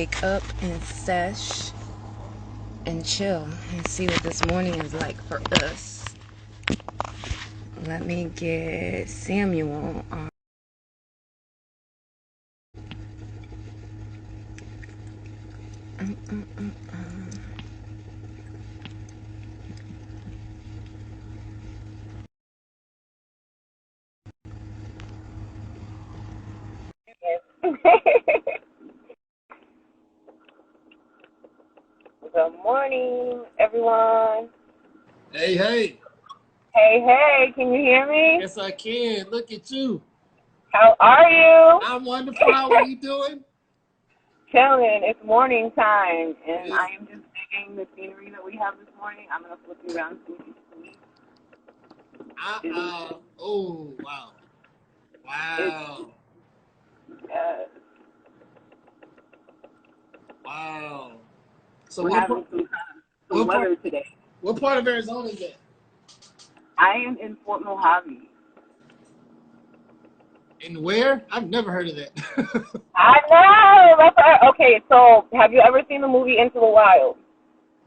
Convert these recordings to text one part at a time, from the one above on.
Wake up and sesh and chill and see what this morning is like for us. Let me get Samuel on. Good morning, everyone. Hey, hey. Hey, hey, can you hear me? Yes, I can. Look at you. How are you? I'm wonderful. How are you doing? Chilling. It's morning time, and I am just digging the scenery that we have this morning. I'm going to flip you around so you can see. Oh, wow. Wow. Yes. Wow. So We're having some weather today. What part of Arizona is that? I am in Fort Mojave. And where? I've never heard of that. I know. Okay, so have you ever seen the movie Into the Wild?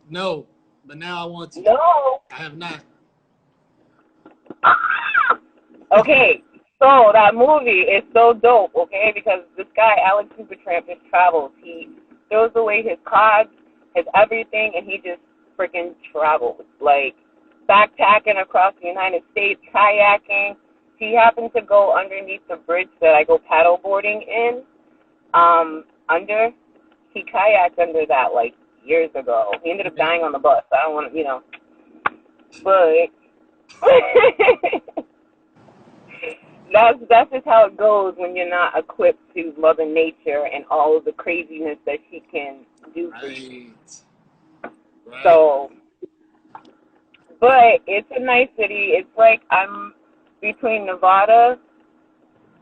No, but now I want to. No. I have not. Okay, so that movie is so dope, okay, because this guy, Alex Supertramp, just travels. He throws away his cards, his everything, and he just freaking travels. Like, backpacking across the United States, kayaking. He happened to go underneath the bridge that I go paddleboarding in, he kayaked under that, like, years ago. He ended up dying on the bus. I don't want to, but that's just how it goes when you're not equipped to Mother Nature and all of the craziness that she can do for you. Right. So, but it's a nice city. It's like I'm between Nevada,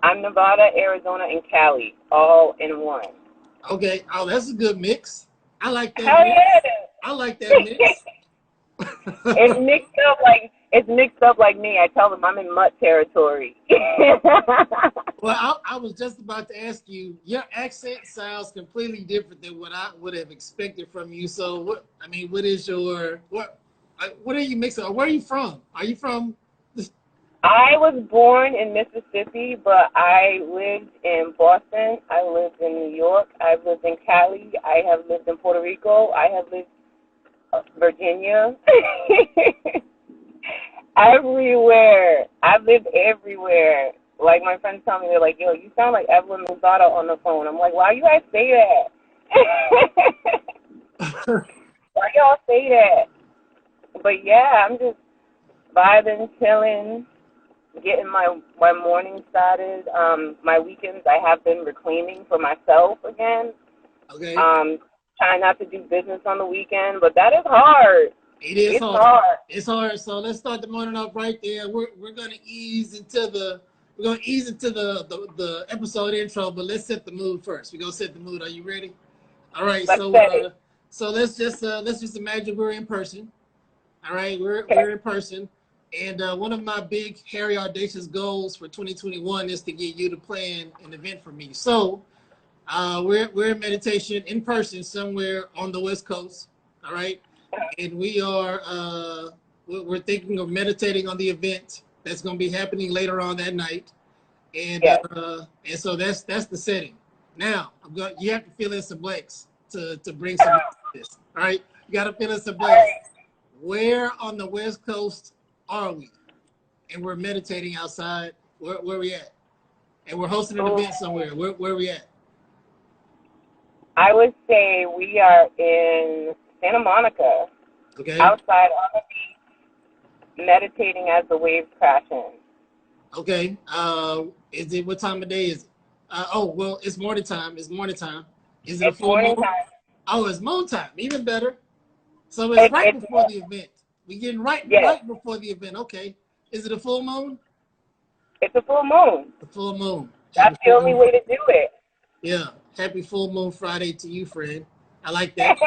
Arizona, and Cali, all in one. Okay. Oh, that's a good mix. I like that Hell mix. Yeah. I like that mix. It's mixed up like me. I tell them I'm in mutt territory. Well, I was just about to ask you. Your accent sounds completely different than what I would have expected from you. So, what is your what are you mixing? Where are you from? Are you from? I was born in Mississippi, but I lived in Boston. I lived in New York. I've lived in Cali. I have lived in Puerto Rico. I have lived Virginia. Everywhere. I've lived everywhere. Like, my friends tell me, they're like, yo, you sound like Evelyn Lozada on the phone. I'm like, why you guys say that? Why y'all say that? But yeah, I'm just vibing, chilling, getting my morning started. My weekends I have been reclaiming for myself again. Okay. Trying not to do business on the weekend, but that is hard. It's hard. It's hard. So let's start the morning off right there. We're gonna ease into the episode intro, but let's set the mood first. We're gonna set the mood. Are you ready? All right. So let's just imagine we're in person. All right, we're in person, and one of my big, hairy, audacious goals for 2021 is to get you to plan an event for me. So we're in meditation in person somewhere on the West Coast. All right, and we're thinking of meditating on the event that's going to be happening later on that night, and so that's the setting. Now you have to fill in some blanks to bring some to this. All right, you got to fill in some blanks. Where on the West Coast are we? And we're meditating outside. Where we at? And we're hosting an event somewhere. Where we at? I would say we are in Santa Monica. Okay. Outside on the beach, meditating as the waves crash in. Okay. What time of day is it? It's morning time. It's morning time. Is it a full moon? Oh, it's moon time. Even better. So it's right before the event. We're getting right before the event. Okay. Is it a full moon? It's a full moon. A full moon. That's the only way to do it. Yeah. Happy full moon Friday to you, friend. I like that.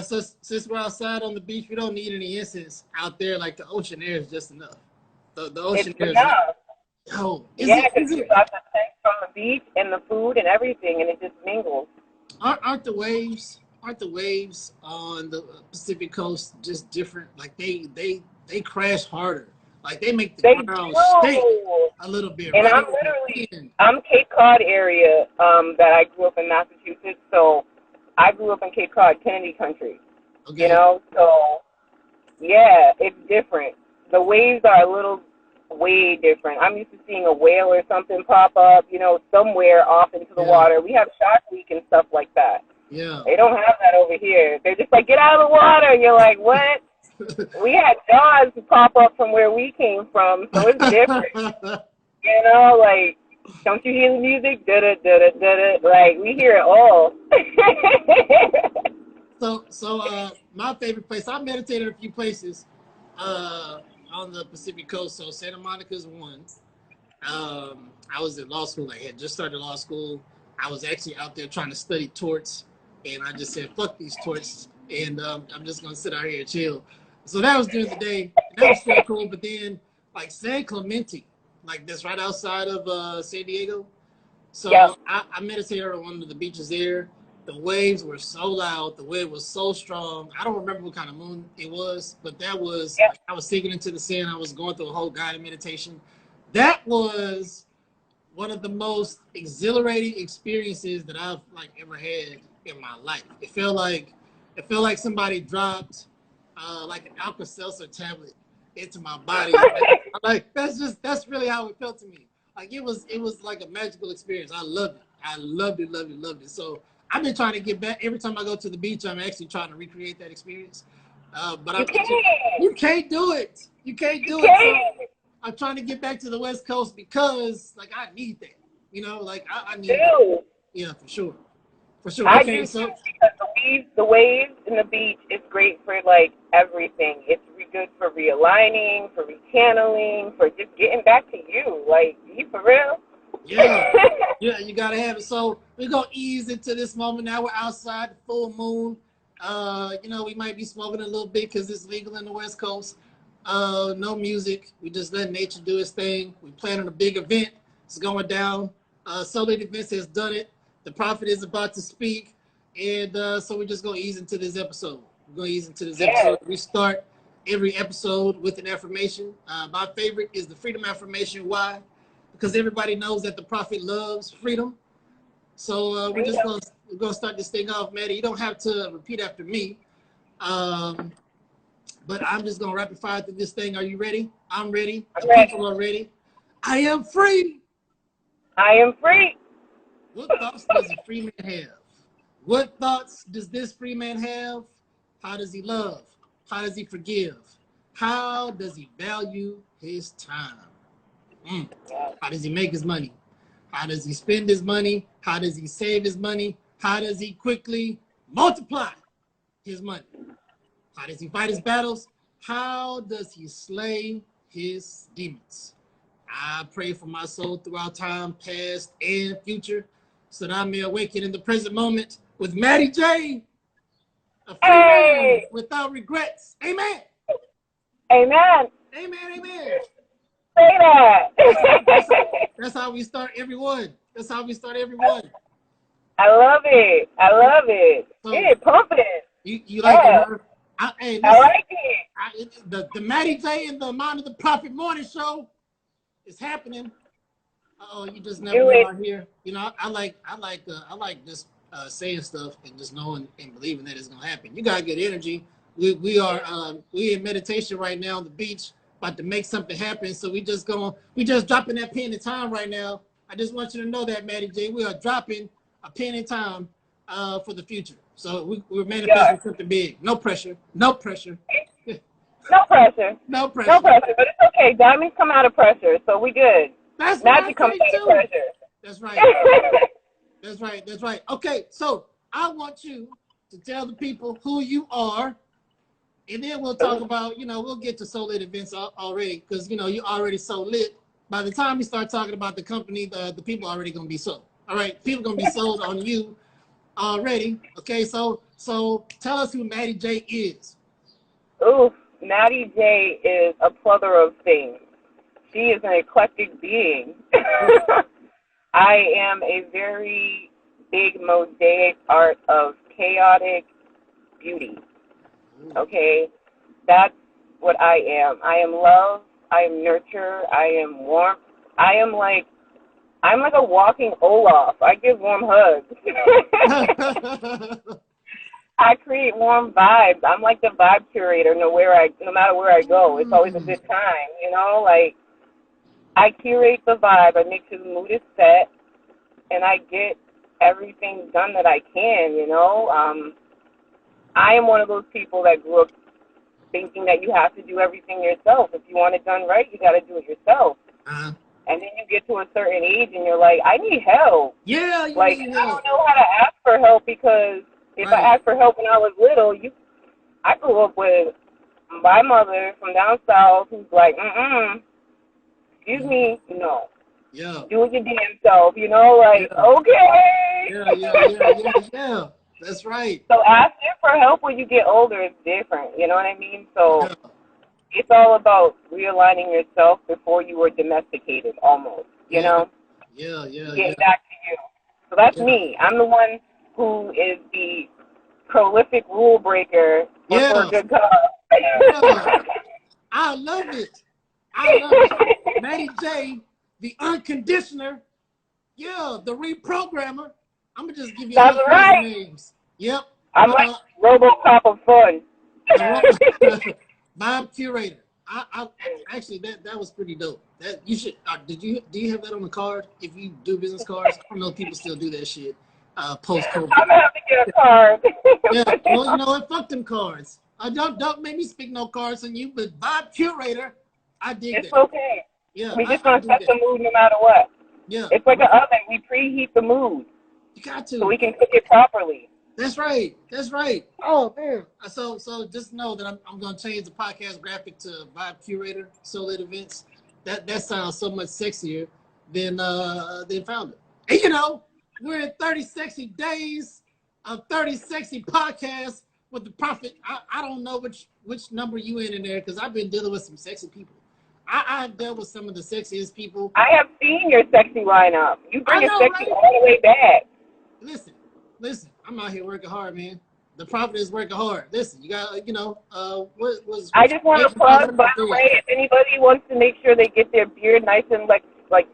So since we're outside on the beach, we don't need any incense out there. Like, the ocean air is just enough. The ocean air is enough. Because you got the scent from the beach and the food and everything, and it just mingles. Aren't the waves on the Pacific Coast just different? Like they crash harder. Like they make the ground shake a little bit. And Right, I'm Cape Cod area that I grew up in Massachusetts. So I grew up in Cape Cod, Kennedy country. Okay. You know, so yeah, it's different. The waves are a little way different. I'm used to seeing a whale or something pop up, you know, somewhere off into the water. We have Shark Week and stuff like that. Yeah. They don't have that over here. They're just like, get out of the water. And you're like, what? We had Jaws pop up from where we came from, so it's different. You know, like, don't you hear the music? Da-da-da-da-da-da. Like, we hear it all. So my favorite place, I meditated a few places on the Pacific Coast. So Santa Monica's one. I was in law school. I had just started law school. I was actually out there trying to study torts, and I just said, fuck these torts, and I'm just going to sit out here and chill. So that was during the day. That was so cool. But then, like, San Clemente, like, that's right outside of San Diego. So yeah. I meditated on one of the beaches there. The waves were so loud. The wave was so strong. I don't remember what kind of moon it was, but that was, I was sinking into the sand. I was going through a whole guided meditation. That was one of the most exhilarating experiences that I've ever had in my life. It felt like somebody dropped like an Alka-Seltzer tablet into my body. That's really how it felt to me. Like it was like a magical experience. I loved it. I loved it. So I've been trying to get back. Every time I go to the beach, I'm actually trying to recreate that experience. But you can't do it. You can't do it. So I'm trying to get back to the West Coast because, like, I need that. You know, like I need that. Yeah, for sure. I do too, because the waves and the beach is great for like everything. It's good for realigning, for rechanneling, for just getting back to you. Like, you for real? Yeah, you gotta have it. So we're gonna ease into this moment now. We're outside, the full moon. You know, we might be smoking a little bit because it's legal in the West Coast. No music. We just let nature do its thing. We planning a big event. It's going down. SoLit Events has done it. The prophet is about to speak, and so we're just gonna ease into this episode. We start every episode with an affirmation. My favorite is the freedom affirmation. Why? Because everybody knows that the prophet loves freedom. So we're gonna start this thing off, Mattie. You don't have to repeat after me, but I'm just gonna rapid fire through this thing. Are you ready? I'm ready. People are ready. I am free. I am free. What thoughts does a free man have? What thoughts does this free man have? How does he love? How does he forgive? How does he value his time? How does he make his money? How does he spend his money? How does he save his money? How does he quickly multiply his money? How does he fight his battles? How does he slay his demons? I pray for my soul throughout time, past and future, so that I may awaken in the present moment with Mattie J, a free man without regrets. Amen. Amen. Amen. Say that. That's how we start everyone. I love it. So, yeah, pumping. You like it? I like it. The Mattie J and the Amount of the Prophet Morning Show is happening. Oh, you just never know out here. You know, I like just saying stuff and just knowing and believing that it's gonna happen. You got good energy. We in meditation right now on the beach, about to make something happen. So we just dropping that pen in time right now. I just want you to know that, Mattie J, we are dropping a pen in time for the future. So we're manifesting something big. No pressure. No pressure. But it's okay. Diamonds come out of pressure, so we good. That's magic comes out of pressure. That's right. That's right. Okay, so I want you to tell the people who you are, and then we'll talk about, we'll get to SoLit Events already, because, you're already so lit. By the time we start talking about the company, the people are already going to be sold. All right, people are going to be sold on you already. Okay, so tell us who Mattie J is. Ooh, Mattie J is a plethora of things. She is an eclectic being. I am a very big mosaic art of chaotic beauty. Okay? That's what I am. I am love. I am nurture. I am warmth. I'm like a walking Olaf. I give warm hugs. I create warm vibes. I'm like the vibe curator. No matter where I go, it's always a good time. You know, like I curate the vibe. I make sure the mood is set, and I get everything done that I can. You know, I am one of those people that grew up thinking that you have to do everything yourself. If you want it done right, you got to do it yourself. And then you get to a certain age and you're like, I need help. Yeah, you like, need I help. don't know how to ask for help because if I asked for help when I was little, I grew up with my mother from down south who's like, excuse me, no. Yeah. Do it your damn self, you know, like, okay. Yeah. That's right. So asking for help when you get older is different, you know what I mean? So it's all about realigning yourself before you were domesticated, almost, you know? Getting back to you. So that's me. I'm the one who is the prolific rule breaker for a good cause. I love it. I love it. Mattie J, the unconditioner. Yeah, the reprogrammer. I'm going to just give you all names. Yep. I'm like RoboCop of fun. Vibe Curator. I actually that was pretty dope. That you should. Do you have that on the card? If you do business cards, I don't know if people still do that shit. Post COVID. I'm gonna have to get a card. Yeah. Well, you know what? Fuck them cards. Don't make me speak no cards on you. But Vibe Curator, I dig that. It's okay. Yeah. We just gonna set the mood no matter what. Yeah. It's like an oven. We preheat the mood. You got to. So we can cook it properly. That's right. That's right. Oh man. So just know that I'm gonna change the podcast graphic to Vibe Curator, SoLit Events. That sounds so much sexier than Founder. And you know, we're in 30 sexy days of 30 sexy podcasts with the prophet. I don't know which number you in there because I've been dealing with some sexy people. I've dealt with some of the sexiest people. I have seen your sexy lineup. You bring your sexy all the way back. Listen, I'm out here working hard, man. The prophet is working hard. Listen, you got, you know, what was... I just want to plug, by the way, if anybody wants to make sure they get their beard nice and, like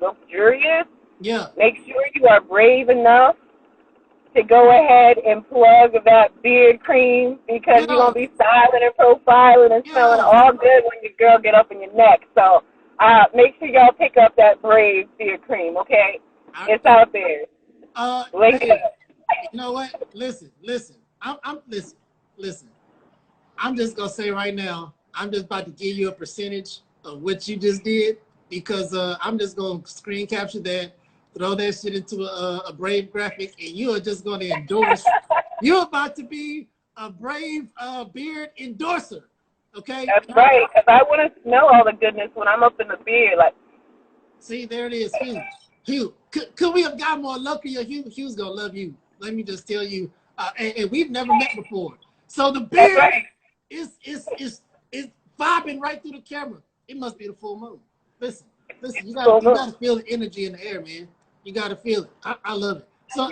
luxurious, make sure you are brave enough to go ahead and plug that beard cream because you're going to be styling and profiling and smelling all good when your girl get up in your neck. So make sure y'all pick up that Brave beard cream, okay? It's out there. You know what? Listen. Listen. I'm just gonna say right now, I'm just about to give you a percentage of what you just did because I'm just gonna screen capture that, throw that shit into a Brave graphic, and you are just gonna endorse. You're about to be a Brave beard endorser. Okay? That's right, because I want to smell all the goodness when I'm up in the beard. Like, see, there it is, Hugh. Could we have got more lucky? Hugh's gonna love you. Let me just tell you, and we've never met before. So the beard is vibing right through the camera. It must be the full moon. Listen, you gotta feel the energy in the air, man. You gotta feel it. I love it. So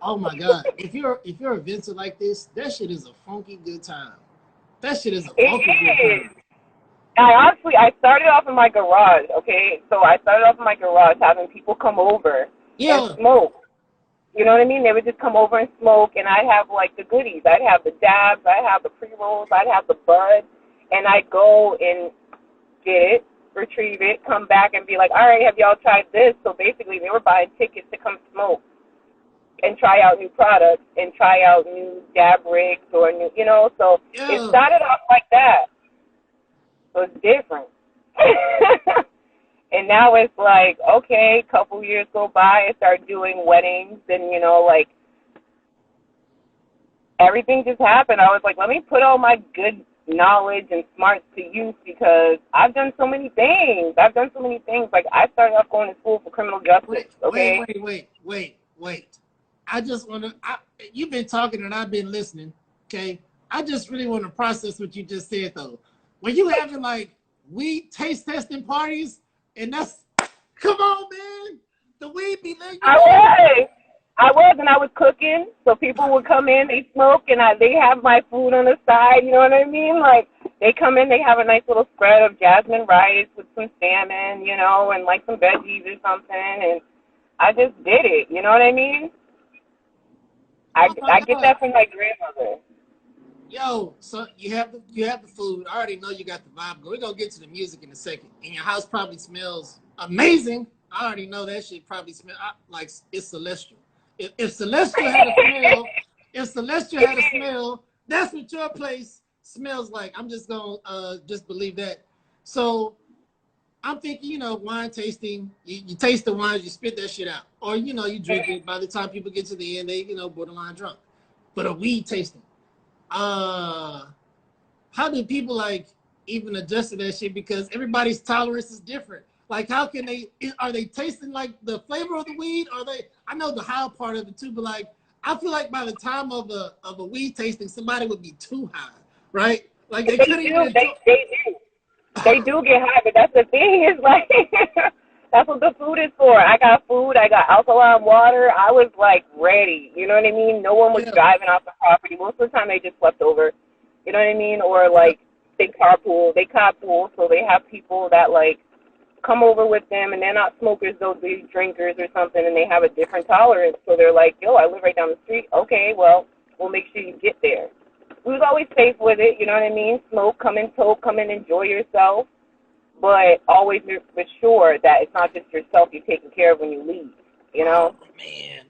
oh my God, if you're a Vincent like this, that shit is a funky good time. That shit is a funky good time. I started off in my garage, okay? So I started off in my garage having people come over and smoke. You know what I mean? They would just come over and smoke, and I'd have, like, the goodies. I'd have the dabs, I'd have the pre-rolls, I'd have the bud, and I'd go and get it, retrieve it, come back and be like, all right, have y'all tried this? So basically they were buying tickets to come smoke and try out new products and try out new dab rigs or new, you know? So it started off like that. So it's different. And now it's like, okay, a couple years go by, I start doing weddings and, you know, like, everything just happened. I was like, let me put all my good knowledge and smarts to use because I've done so many things. Like, I started off going to school for criminal justice, okay? Wait. I just want to, you've been talking and I've been listening, okay? I just really want to process what you just said, though. When you having, like, weed taste testing parties, and that's, come on, man. The weed be lit. I was, and I was cooking, so people would come in, they smoke, and they have my food on the side, you know what I mean? Like, they come in, they have a nice little spread of jasmine rice with some salmon, you know, and like some veggies or something, and I just did it, you know what I mean? I get that from my grandmother. Yo, so you have the food. I already know you got the vibe. We're gonna get to the music in a second. And your house probably smells amazing. I already know that shit probably smells like it's celestial. If Celestial had a smell, that's what your place smells like. I'm just gonna just believe that. So I'm thinking, you know, wine tasting. You taste the wines, you spit that shit out, or you know, you drink it. By the time people get to the end, they borderline drunk. But a weed tasting, how do people like even adjust to that shit? Because everybody's tolerance is different. Like, how can are they tasting like the flavor of the weed? I know the high part of it too, but like, I feel like by the time of a weed tasting, somebody would be too high, right? Like they couldn't even. They do get high, but that's the thing is like, that's what the food is for. I got food, I got alkaline water. I was like ready, you know what I mean? No one was driving off the property. Most of the time they just slept over, you know what I mean? Or like they carpool, so they have people that like come over with them, and they're not smokers, they'll be drinkers or something, and they have a different tolerance. So they're like, yo, I live right down the street. Okay, well, we'll make sure you get there. We was always safe with it, you know what I mean? Smoke, come and toke, come and enjoy yourself, but always be sure that it's not just yourself you're taking care of when you leave, you know? Oh, man,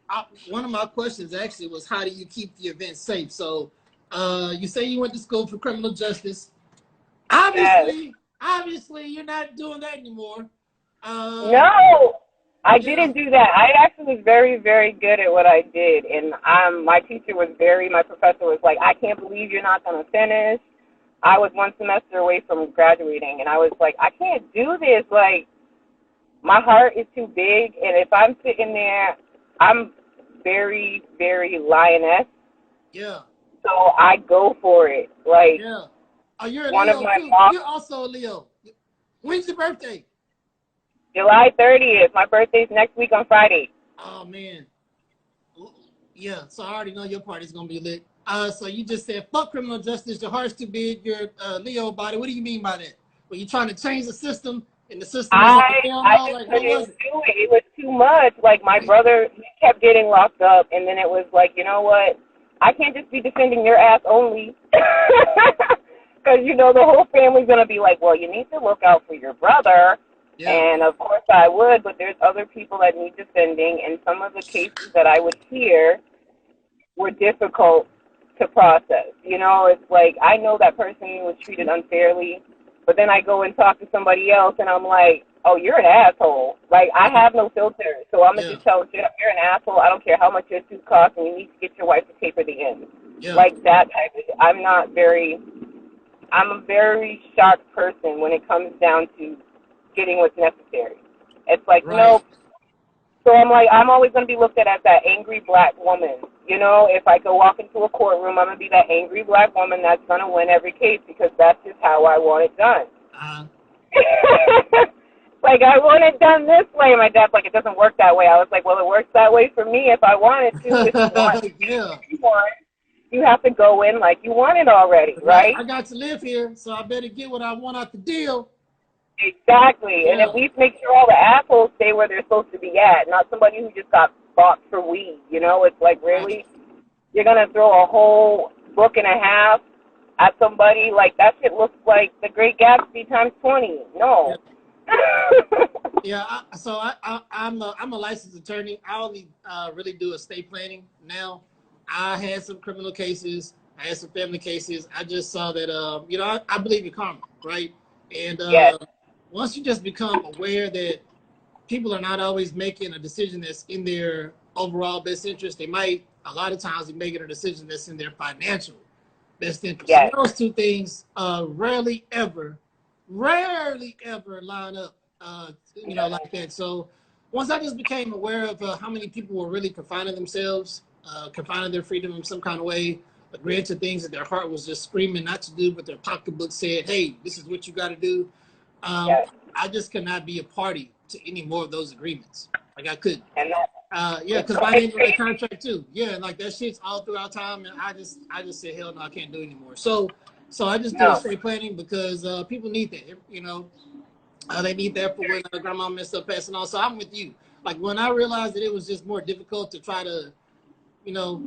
one of my questions actually was, how do you keep the event safe? So you say you went to school for criminal justice. Obviously, you're not doing that anymore. No, I didn't do that. I actually was very, very good at what I did. And my professor was like, I can't believe you're not going to finish. I was one semester away from graduating, and I was like, I can't do this. Like, my heart is too big, and if I'm sitting there, I'm very, very lioness. Yeah. So I go for it. Like, yeah. Oh, you're a one Leo of my too. mom. You're also a Leo. When's your birthday? July 30th. My birthday's next week on Friday. Oh, man. Yeah, so I already know your party's going to be lit. So you just said, fuck criminal justice, your heart's too big, you're Leo body. What do you mean by that? Were you trying to change the system, and the system was like, it was too much. Like, my brother, he kept getting locked up, and then it was like, you know what? I can't just be defending your ass only. Because, you know, the whole family's going to be like, well, you need to look out for your brother. Yeah. And, of course, I would, but there's other people that need defending, and some of the cases that I would hear were difficult to process. You know, it's like, I know that person was treated unfairly, but then I go and talk to somebody else, and I'm like, oh, you're an asshole. Like, I have no filter, so I'm going to just tell you, you're an asshole. I don't care how much your suit costs, and you need to get your wife to taper the end. Yeah. Like, that type of, I'm a very sharp person when it comes down to getting what's necessary. It's like, nope. So I'm like, I'm always going to be looked at as that angry black woman. You know, if I go walk into a courtroom, I'm going to be that angry black woman that's going to win every case, because that's just how I want it done. Like, I want it done this way. My dad's like, it doesn't work that way. I was like, well, it works that way for me if I wanted to. If you want, you have to go in like you want it already, right? I got to live here, so I better get what I want out the deal. Exactly. And at least make sure all the assholes stay where they're supposed to be at, not somebody who just got bought for weed. You know, it's like, really? You're going to throw a whole book and a half at somebody? Like, that shit looks like The Great Gatsby times 20. No. I'm a licensed attorney. I only really do estate planning now. I had some criminal cases. I had some family cases. I just saw that, you know, I believe in karma, right? And once you just become aware that people are not always making a decision that's in their overall best interest, they might, a lot of times, be making a decision that's in their financial best interest. Yes. So those two things rarely ever line up, you know, like that. So once I just became aware of how many people were really confining themselves, confining their freedom in some kind of way, agreeing to things that their heart was just screaming not to do, but their pocketbook said, hey, this is what you got to do. I just cannot be a party to any more of those agreements. Like I couldn't. And that, yeah, because I didn't know the contract too. Yeah, and like that shit's all throughout time, and I just said hell no, I can't do it anymore. So I just do estate planning because people need that. You know, they need that for when grandma messed up passing on. So I'm with you. Like when I realized that it was just more difficult to try to, you know,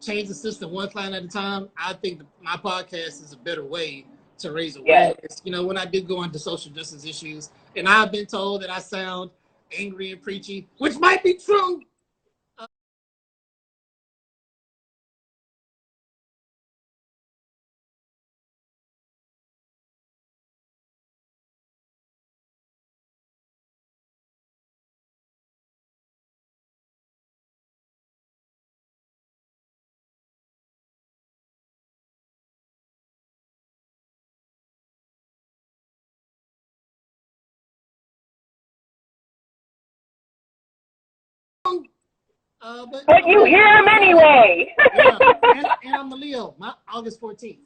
change the system one client at a time, I think my podcast is a better way to raise awareness. Yes. You know, when I do go into social justice issues, and I've been told that I sound angry and preachy, which might be true. But you hear him anyway. Yeah, and I'm a Leo. My August 14th.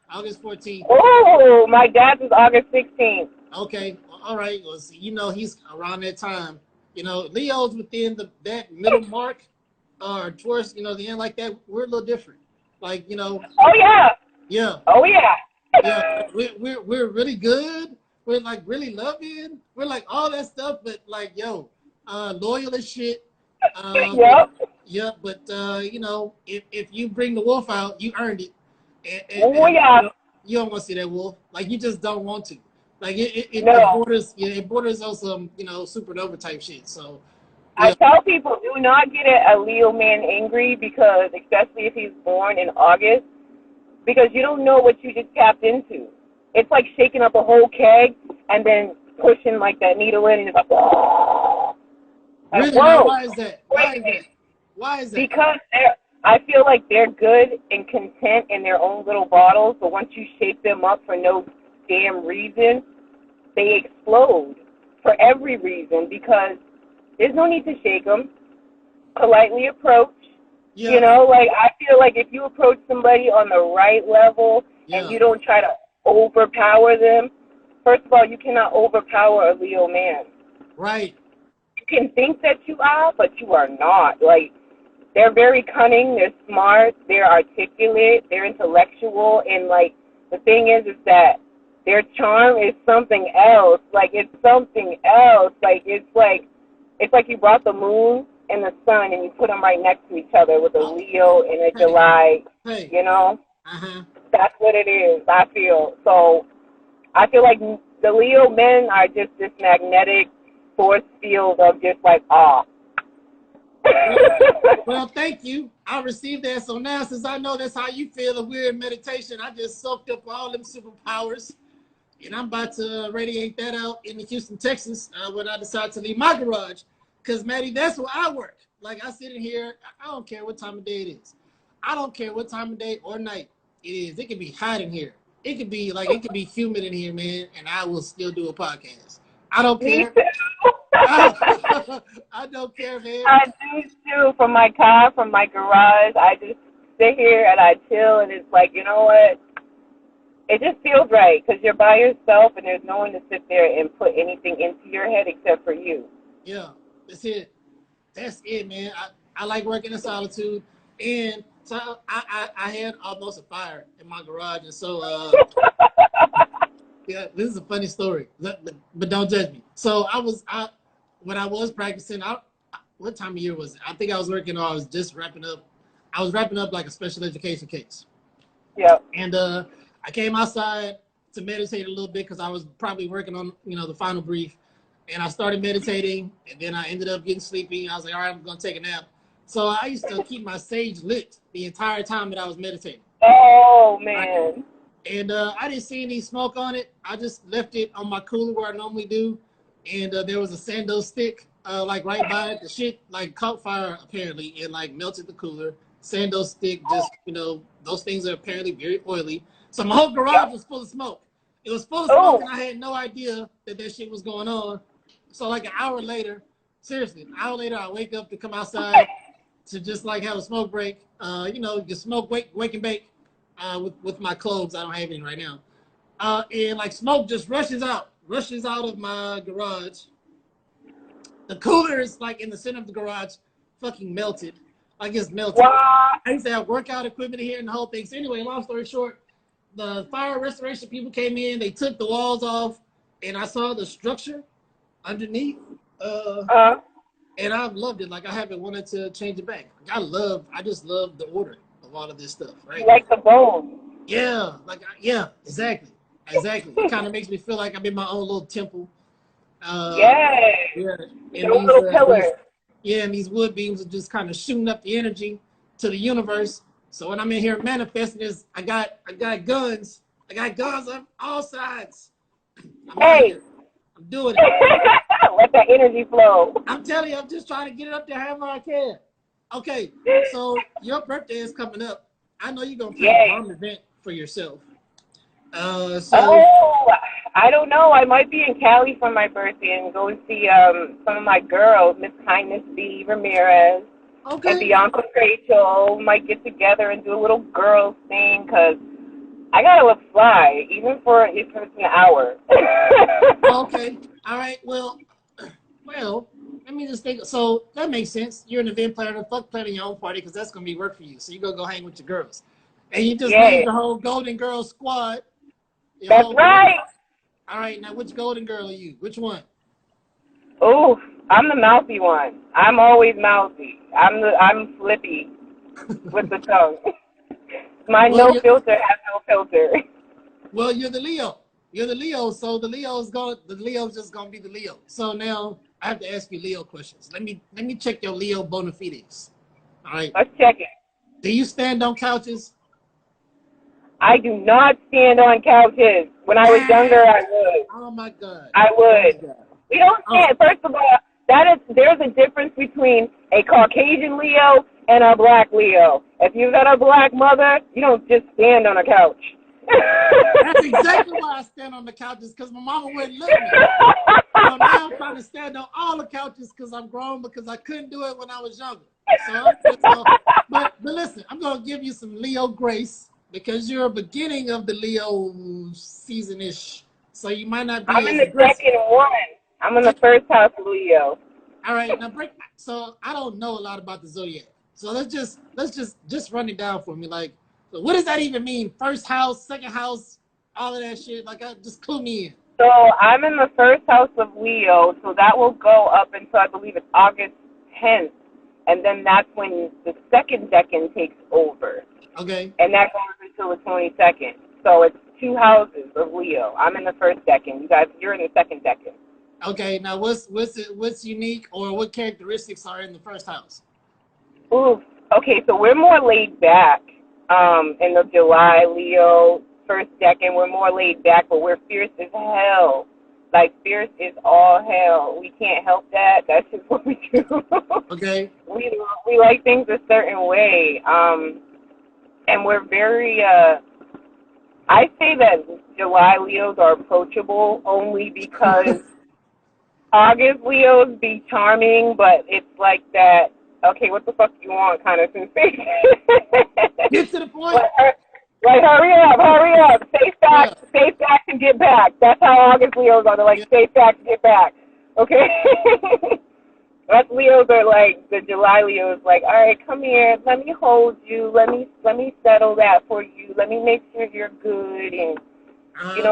August 14th. Oh, my dad's is August 16th. Okay, all right. Well, see, you know, he's around that time. You know, Leo's within that middle mark or towards, you know, the end like that. We're a little different. Like, you know. Oh, yeah. Yeah. Oh, yeah. Yeah, we're really good. We're like really loving. We're like all that stuff, but like, yo, loyal as shit. Yep. Yeah, but you know, if you bring the wolf out, you earned it. Oh yeah. You don't want to see that wolf. Like you just don't want to. Like it borders. Yeah, it borders on some, you know, supernova type shit. So. Yeah. I tell people, do not get a Leo man angry because, especially if he's born in August, because you don't know what you just tapped into. It's like shaking up a whole keg and then pushing like that needle in, and it's like, oh. Really? Whoa. Why is that? Why is that? Why is that? Because I feel like they're good and content in their own little bottles, but once you shake them up for no damn reason, they explode for every reason because there's no need to shake them. Politely approach. Yeah. You know, like I feel like if you approach somebody on the right level and you don't try to overpower them, first of all, you cannot overpower a Leo man. Right. You can think that you are, but you are not. Like, they're very cunning, they're smart, they're articulate, they're intellectual, and like the thing is that their charm is something else. Like it's something else. Like it's like you brought the moon and the sun and you put them right next to each other with a Leo and a July. You know, that's what it is. I feel so. I feel like the Leo men are just this magnetic force field of just like awe. Well, thank you. I received that. So now, since I know that's how you feel, a weird meditation, I just soaked up all them superpowers, and I'm about to radiate that out in Houston, Texas, when I decide to leave my garage. Because, Mattie, that's where I work. Like, I sit in here. I don't care what time of day it is. I don't care what time of day or night it is. It could be hot in here. It could be humid in here, man, and I will still do a podcast. I don't care. I don't care, man. I do too. From my car, from my garage, I just sit here and I chill, and it's like, you know what? It just feels right because you're by yourself, and there's no one to sit there and put anything into your head except for you. Yeah, that's it. That's it, man. I like working in solitude, and so I had almost a fire in my garage, and so yeah, this is a funny story, but don't judge me. So when I was practicing, what time of year was it? I think I was working, or I was just wrapping up. I was wrapping up like a special education case. Yeah. And I came outside to meditate a little bit because I was probably working on, you know, the final brief. And I started meditating, and then I ended up getting sleepy. I was like, all right, I'm going to take a nap. So I used to keep my sage lit the entire time that I was meditating. Oh, man. And I didn't see any smoke on it. I just left it on my cooler where I normally do. And there was a sando stick, like right by it. The shit like caught fire apparently and like melted the cooler. Sando stick, just, you know, those things are apparently very oily. So my whole garage was full of smoke. It was full of smoke, and I had no idea that shit was going on. So like an hour later, seriously, an hour later, I wake up to come outside to just like have a smoke break. You know, you smoke, wake and bake with my clothes. I don't have any right now. And like smoke just rushes out of my garage. The cooler is like in the center of the garage, fucking melted. Like it's melted. Wow. I used to have workout equipment here and the whole thing. So anyway, long story short, the fire restoration people came in. They took the walls off, and I saw the structure underneath. And I've loved it. Like I haven't wanted to change it back. I just love the order of all of this stuff. Right? You like the bone. Yeah. Yeah. Exactly. It kind of makes me feel like I'm in my own little temple. Yeah. And those little pillars. And these wood beams are just kind of shooting up the energy to the universe. So when I'm in here manifesting this, I got guns. I got guns on all sides. I'm doing it. Let that energy flow. I'm telling you, I'm just trying to get it up there however I can. Okay, so your birthday is coming up. I know you're gonna plan a bomb event for yourself. I don't know. I might be in Cali for my birthday and go and see some of my girls, Miss Kindness B. Ramirez and Bianca Rachel. Might get together and do a little girls thing because I gotta look fly, even if it's an hour. Okay. All right. Well, let me just think. So that makes sense. You're an event planner. Fuck planning your own party because that's gonna be work for you. So you go hang with your girls, and you just named the whole Golden Girls squad. That's right. All right. Now, which Golden Girl are you? Which one? Oh, I'm the mouthy one. I'm always mouthy. I'm flippy with the tongue. My no filter has no filter. Well, you're the Leo. You're the Leo, so the Leo's just gonna be the Leo. So now I have to ask you Leo questions. Let me check your Leo bona fides. All right. Let's check it. Do you stand on couches? I do not stand on couches. When I was younger, I would. Oh my God. I would. We don't stand. First of all, there's a difference between a Caucasian Leo and a black Leo. If you've got a black mother, you don't just stand on a couch. That's exactly why I stand on the couches, because my mama wouldn't let me. So now I'm trying to stand on all the couches because I'm grown, because I couldn't do it when I was younger. But listen, I'm going to give you some Leo grace because you're a beginning of the Leo season-ish. So you might not be. I'm in the second one. I'm in the first house Leo. All right, now so I don't know a lot about the zodiac. So let's just run it down for me. Like, so what does that even mean? First house, second house, all of that shit. Like, just clue me in. So I'm in the first house of Leo, so that will go up until I believe it's August 10th, and then that's when the second decan takes over. Okay. And that goes until the 22nd. So it's 2 houses of Leo. I'm in the first decan. You guys, you're in the second decan. Okay. Now, what's unique, or what characteristics are in the first house? Ooh. Okay, so we're more laid back. In the July Leo first decan, we're more laid back, but we're fierce as hell. Like, fierce is all hell. We can't help that. That's just what we do. Okay. We like things a certain way. And we're very, I say that July Leos are approachable only because August Leos be charming, but it's like that, okay, what the fuck do you want kind of sensation. Get to the point. Like, hurry up. Stay back and get back. That's how August Leos are. They're like, stay back and get back. Okay? Us Leos are like, the July Leos, like, all right, come here. Let me hold you. Let me settle that for you. Let me make sure you're good. And,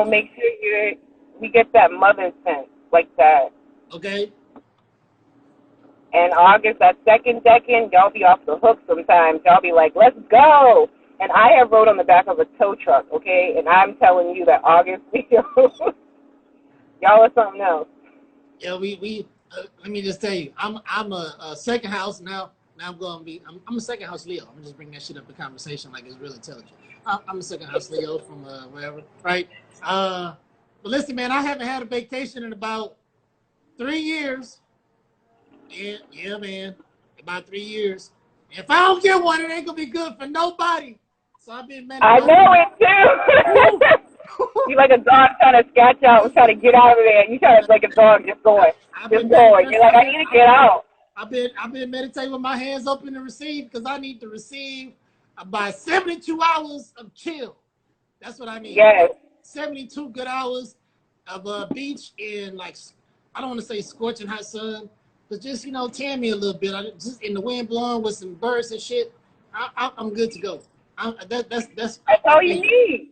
make sure we get that mother sense like that. Okay. And August, that second decan, y'all be off the hook sometimes. Y'all be like, let's go. And I have rode on the back of a tow truck, okay? And I'm telling you that August, y'all are something else. Yeah, we let me just tell you, I'm a second house now. Now I'm a second house Leo. I'm just bringing that shit up in conversation like it's real intelligent. I'm a second house Leo from wherever, right? But listen, man, I haven't had a vacation in about 3 years. Yeah, man, about 3 years. If I don't get one, it ain't gonna be good for nobody. So I've been I know it too. You like a dog trying to scratch out and trying to get out of there. You trying to like a dog just going. You're like, I need to get out. I've been meditating with my hands open to receive because I need to receive about 72 hours of chill. That's what I need. Yes. 72 good hours of a beach in, like, I don't want to say scorching hot sun, but just, you know, tan me a little bit. I just in the wind blowing with some birds and shit. I'm good to go. That's all you need.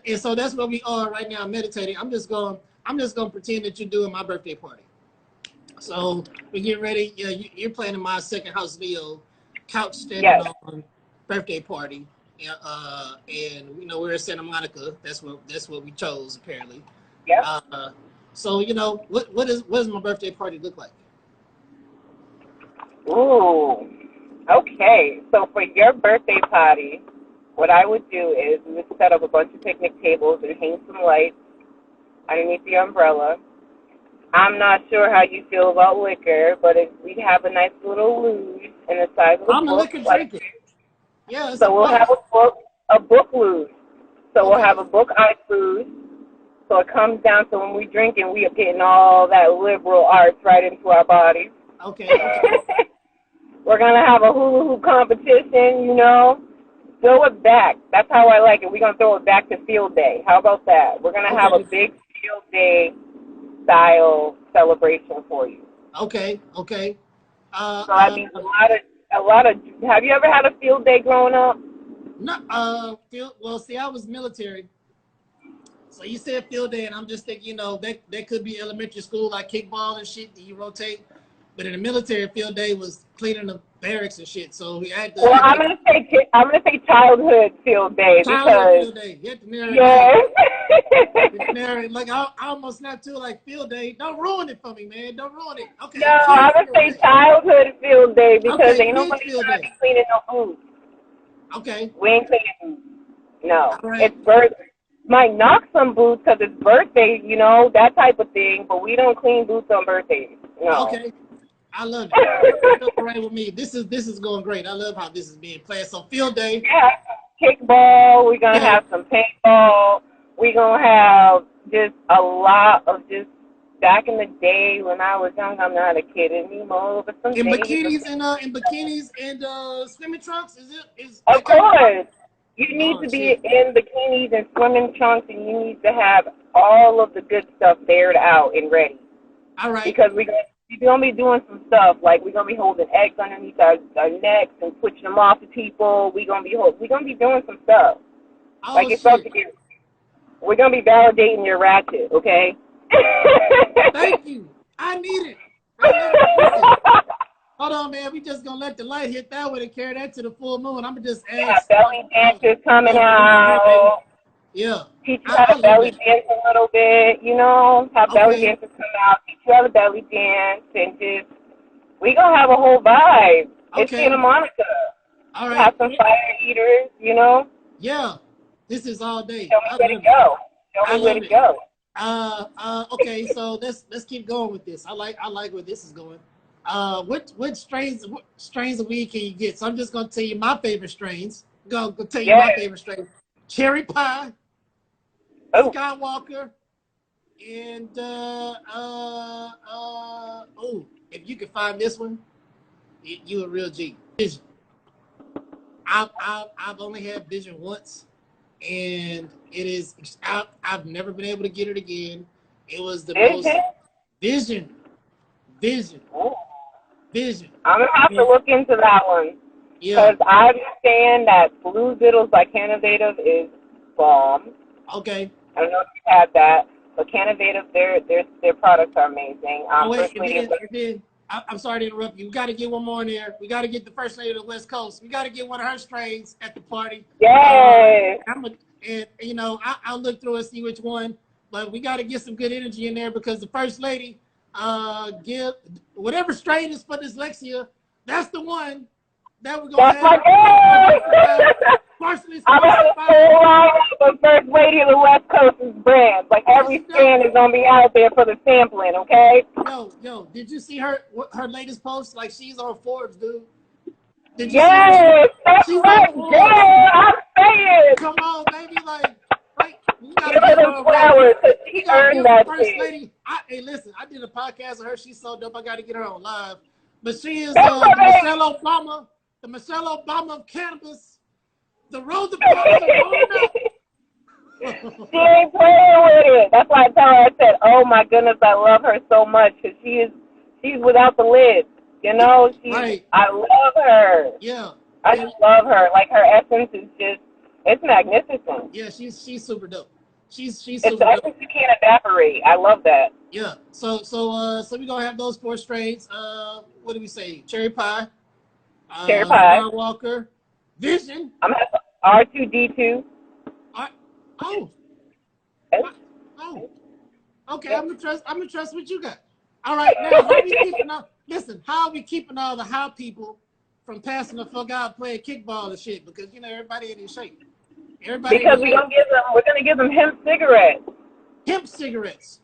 And so that's where we are right now, meditating. I'm just gonna pretend that you're doing my birthday party. So we get ready. Yeah, you're planning my second house video, couch standing on birthday party. And you know, we're in Santa Monica. That's what we chose apparently. Yeah. So you know, what does my birthday party look like? Ooh. Okay. So for your birthday party, what I would do is we would set up a bunch of picnic tables and hang some lights underneath the umbrella. I'm not sure how you feel about liquor, but we'd have a nice little luge in the size of a book. I'm a liquor drinker. Yeah. So we'll have a book luge. So we'll have a book ice luge. So it comes down to when we drink and we are getting all that liberal arts right into our bodies. Okay. We're going to have a hula hoop competition, you know. Throw it back. That's how I like it. We're going to throw it back to field day. How about that? We're going to have a big field day style celebration for you. Okay. So I mean, a lot of. Have you ever had a field day growing up? No. Well, see, I was military. So you said field day, and I'm just thinking, you know, that could be elementary school, like kickball and shit that you rotate. But in the military, field day was cleaning the barracks and shit. So we had to. Well, I'm gonna say childhood field day childhood field day. You have to narrate. Like I almost snapped to like field day. Don't ruin it for me, man. Don't ruin it. Okay. No, I'm gonna say childhood field day because ain't nobody gonna be cleaning no boots. Okay. We ain't cleaning boots. No, right. It's birthday. Might knock some boots because it's birthday, you know, that type of thing. But we don't clean boots on birthdays. No. Okay. I love it. That's all right with me. This is going great. I love how this is being played. So field day. Yeah, kickball. We're gonna have some paintball. We're gonna have just a lot of just back in the day when I was young. I'm not a kid anymore. But some in bikinis and swimming trunks. Of course. You need to be in bikinis and swimming trunks, and you need to have all of the good stuff bared out and ready. All right. Because we're gonna be doing some stuff like we're gonna be holding eggs underneath our necks and switching them off to people. We're gonna be doing some stuff. Like it's up to you. We're gonna be validating your ratchet, okay? Thank you. I need it. Hold on, man. We just gonna let the light hit that way and carry that to the full moon. I'm gonna just ask. Belly dancers coming out. Yeah. Teach you how to belly dance a little bit, you know. Have belly dancers come out. Teach you how to belly dance, and just we gonna have a whole vibe. It's Santa Monica. All right. Have some fire eaters, you know. Yeah. This is all day. Show me where to go. Show me where to go. Okay. So let's keep going with this. I like where this is going. What strains of weed can you get? So I'm just gonna tell you my favorite strains. Go tell you my favorite strains. Cherry pie, Skywalker, and if you can find this one, you a real G. Vision. I've only had Vision once, and it is I've never been able to get it again. It was the most Vision. Ooh. Vision. I'm gonna have to look into that one. Because I understand that Blue Vittles by Cannabis is bomb. Okay. I don't know if you had that, but Cannabis, their products are amazing. I'm sorry to interrupt you. We got to get one more in there. We got to get the first lady of the West Coast. We got to get one of her strains at the party. Yes. And you know, I'll look through and see which one. But we got to get some good energy in there because the first lady, give whatever strain is for dyslexia. That's the one. That we're gonna I'm gonna have a full lineup of first lady of the West Coast's brands. Like every strand is gonna be out there for the sampling, okay? Yo, did you see her latest post? Like she's on Forbes, dude. Did you see her? She's right, yeah, I'm saying. Come on, baby, like you gotta give her flowers. She earned that first lady. Hey, listen, I did a podcast with her. She's so dope. I gotta get her on live. But she is Michelle Obama. The Michelle Obama of cannabis, the Rosa Parks of Florida. She ain't playing with it. That's why I tell her, I said, oh my goodness, I love her so much because she she's without the lid. You know, right. I love her. Yeah. I just love her. Like, her essence is just, it's magnificent. Yeah, she's super dope. She's It's super the dope. essence you can't evaporate. I love that. Yeah. So we're gonna have those 4 strains. What do we say? Cherry pie. Cherry pie. Bar Walker. Vision. I'm gonna have R2D2. Oh. Okay, I'm gonna trust what you got. All right, now how are we keeping all the high people from passing the fuck out playing kickball and shit? Because you know everybody in shape. Because we're gonna give them hemp cigarettes. Hemp cigarettes.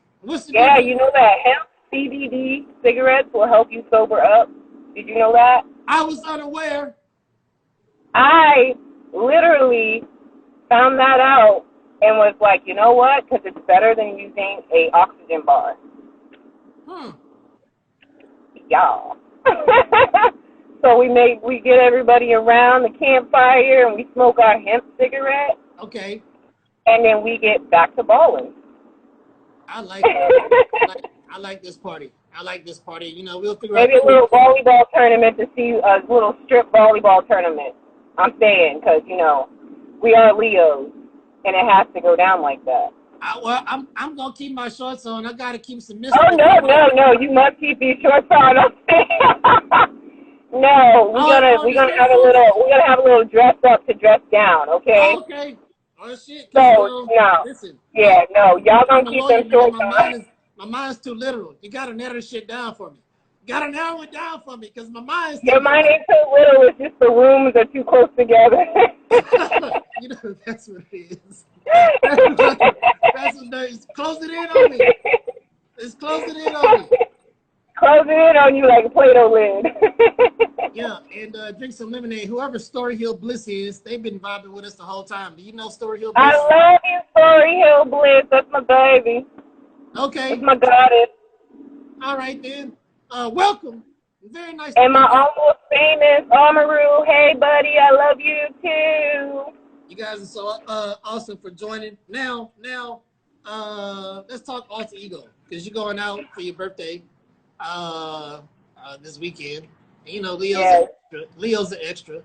Yeah, you know that hemp CBD cigarettes will help you sober up. Did you know that? I was unaware. I literally found that out and was like, you know what? Because it's better than using a oxygen bar. Yeah. So we get everybody around the campfire and we smoke our hemp cigarette. Okay. And then we get back to balling. I like it. I like this party. You know, we'll figure maybe out. Maybe a little volleyball tournament to see a little strip volleyball tournament. I'm saying, because, you know, we are Leos, and it has to go down like that. I'm going to keep my shorts on. I got to keep some mystery. Oh, no. You must keep these shorts on. No, we're gonna have a little dress up to dress down, okay? Oh, okay. Oh shit. So no. Listen. Yeah, no. Y'all gonna keep them shorts on. My mind's too literal. You gotta narrow this shit down for me. You gotta narrow it down for me, because my mind's Your mind ain't too little. It's just the rooms are too close together. You know, that's what it is. That's what it is. Close it in on me. It's closing in on me. Closing in on you like a Play-Doh lid. Yeah, and drink some lemonade. Whoever Story Hill Bliss is, they've been vibing with us the whole time. Do you know Story Hill Bliss? I love you, Story Hill Bliss. That's my baby. Okay. That's my goddess. All right, then. Welcome. Very nice. And my almost famous Amaru. Hey, buddy, I love you, too. You guys are so awesome for joining. Now, let's talk alter ego, because you're going out for your birthday this weekend. And, you know, Leo's an extra. You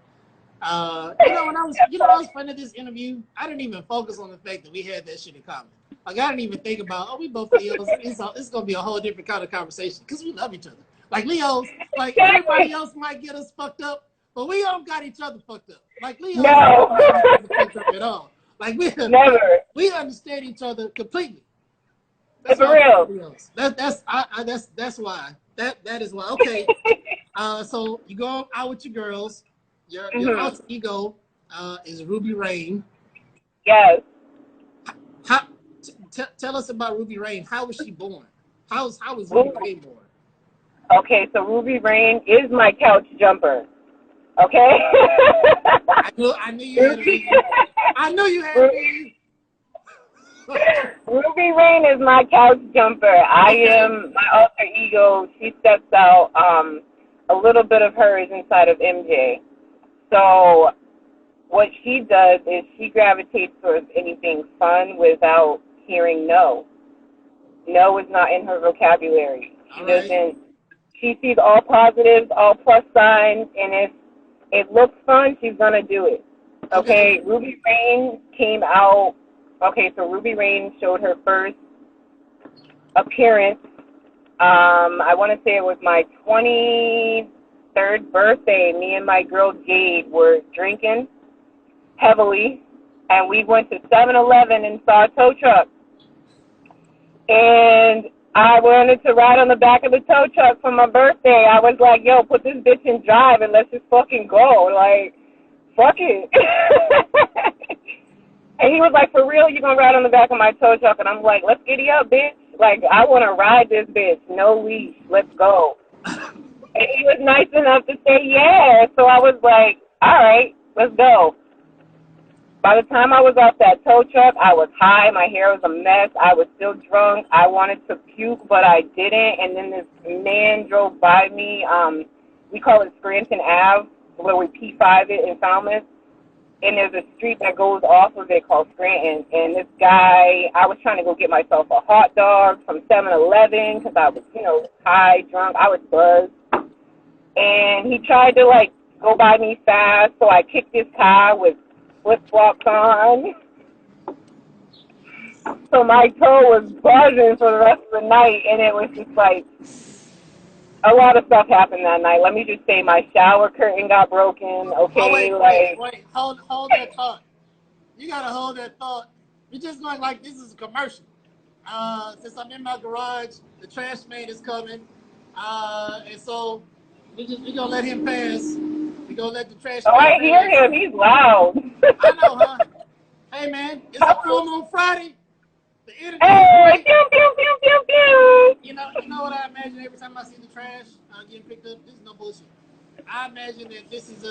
know, when I was planning this interview, I didn't even focus on the fact that we had that shit in common. Like, I didn't even think about, we both Leos. It's gonna be a whole different kind of conversation, because we love each other. Like Leos, like everybody else might get us fucked up, but we don't got each other fucked up. Like Leos, don't got each other fucked up at all. Like we understand each other completely. That's for real. That's why. That is why. Okay. So you go out with your girls. Your alter ego is Ruby Rayne. Yes. Tell us about Ruby Rayne. How was she born? How was Ruby Rayne born? Okay, so Ruby Rayne is my couch jumper. Okay. I knew you had me. I knew you had me. Ruby Rayne is my couch jumper. I am my alter ego. She steps out. A little bit of her is inside of MJ. So what she does is she gravitates towards anything fun without hearing no. No is not in her vocabulary. She doesn't. She sees all positives, all plus signs, and if it looks fun, she's gonna do it. Okay. Ruby Rayne came out. Okay, so Ruby Rayne showed her first appearance. I want to say it was my 23rd birthday. Me and my girl Jade were drinking heavily, and we went to 7-Eleven and saw a tow truck. And I wanted to ride on the back of the tow truck for my birthday. I was like, yo, put this bitch in drive and let's just fucking go. Like, fuck it. And he was like, for real, you gonna ride on the back of my tow truck? And I'm like, let's giddy up, bitch. Like, I want to ride this bitch. No leash. Let's go. And he was nice enough to say yeah. So I was like, all right, let's go. By the time I was off that tow truck, I was high. My hair was a mess. I was still drunk. I wanted to puke, but I didn't. And then this man drove by me. We call it Scranton Ave, where we P5 it in Falmouth. and there's a street that goes off of it called Scranton. And this guy, I was trying to go get myself a hot dog from 7-Eleven because I was, you know, high, drunk. I was buzzed. And he tried to, like, go by me fast, so I kicked his car with flip-flops on. So my toe was buzzing for the rest of the night, and it was just like, a lot of stuff happened that night. Let me just say, my shower curtain got broken. Okay, wait. Hold that thought. You gotta hold that thought. You're just going like this is a commercial. Since I'm in my garage, the trash man is coming, and so we gonna let him pass. We gonna let the trash man I hear him. He's loud. I know, huh? Hey man, it's a full moon Friday. The internet. Hey, pew, pew, pew, pew, pew. You know what I imagine every time I see the trash getting picked up? This is no bullshit. I imagine that this is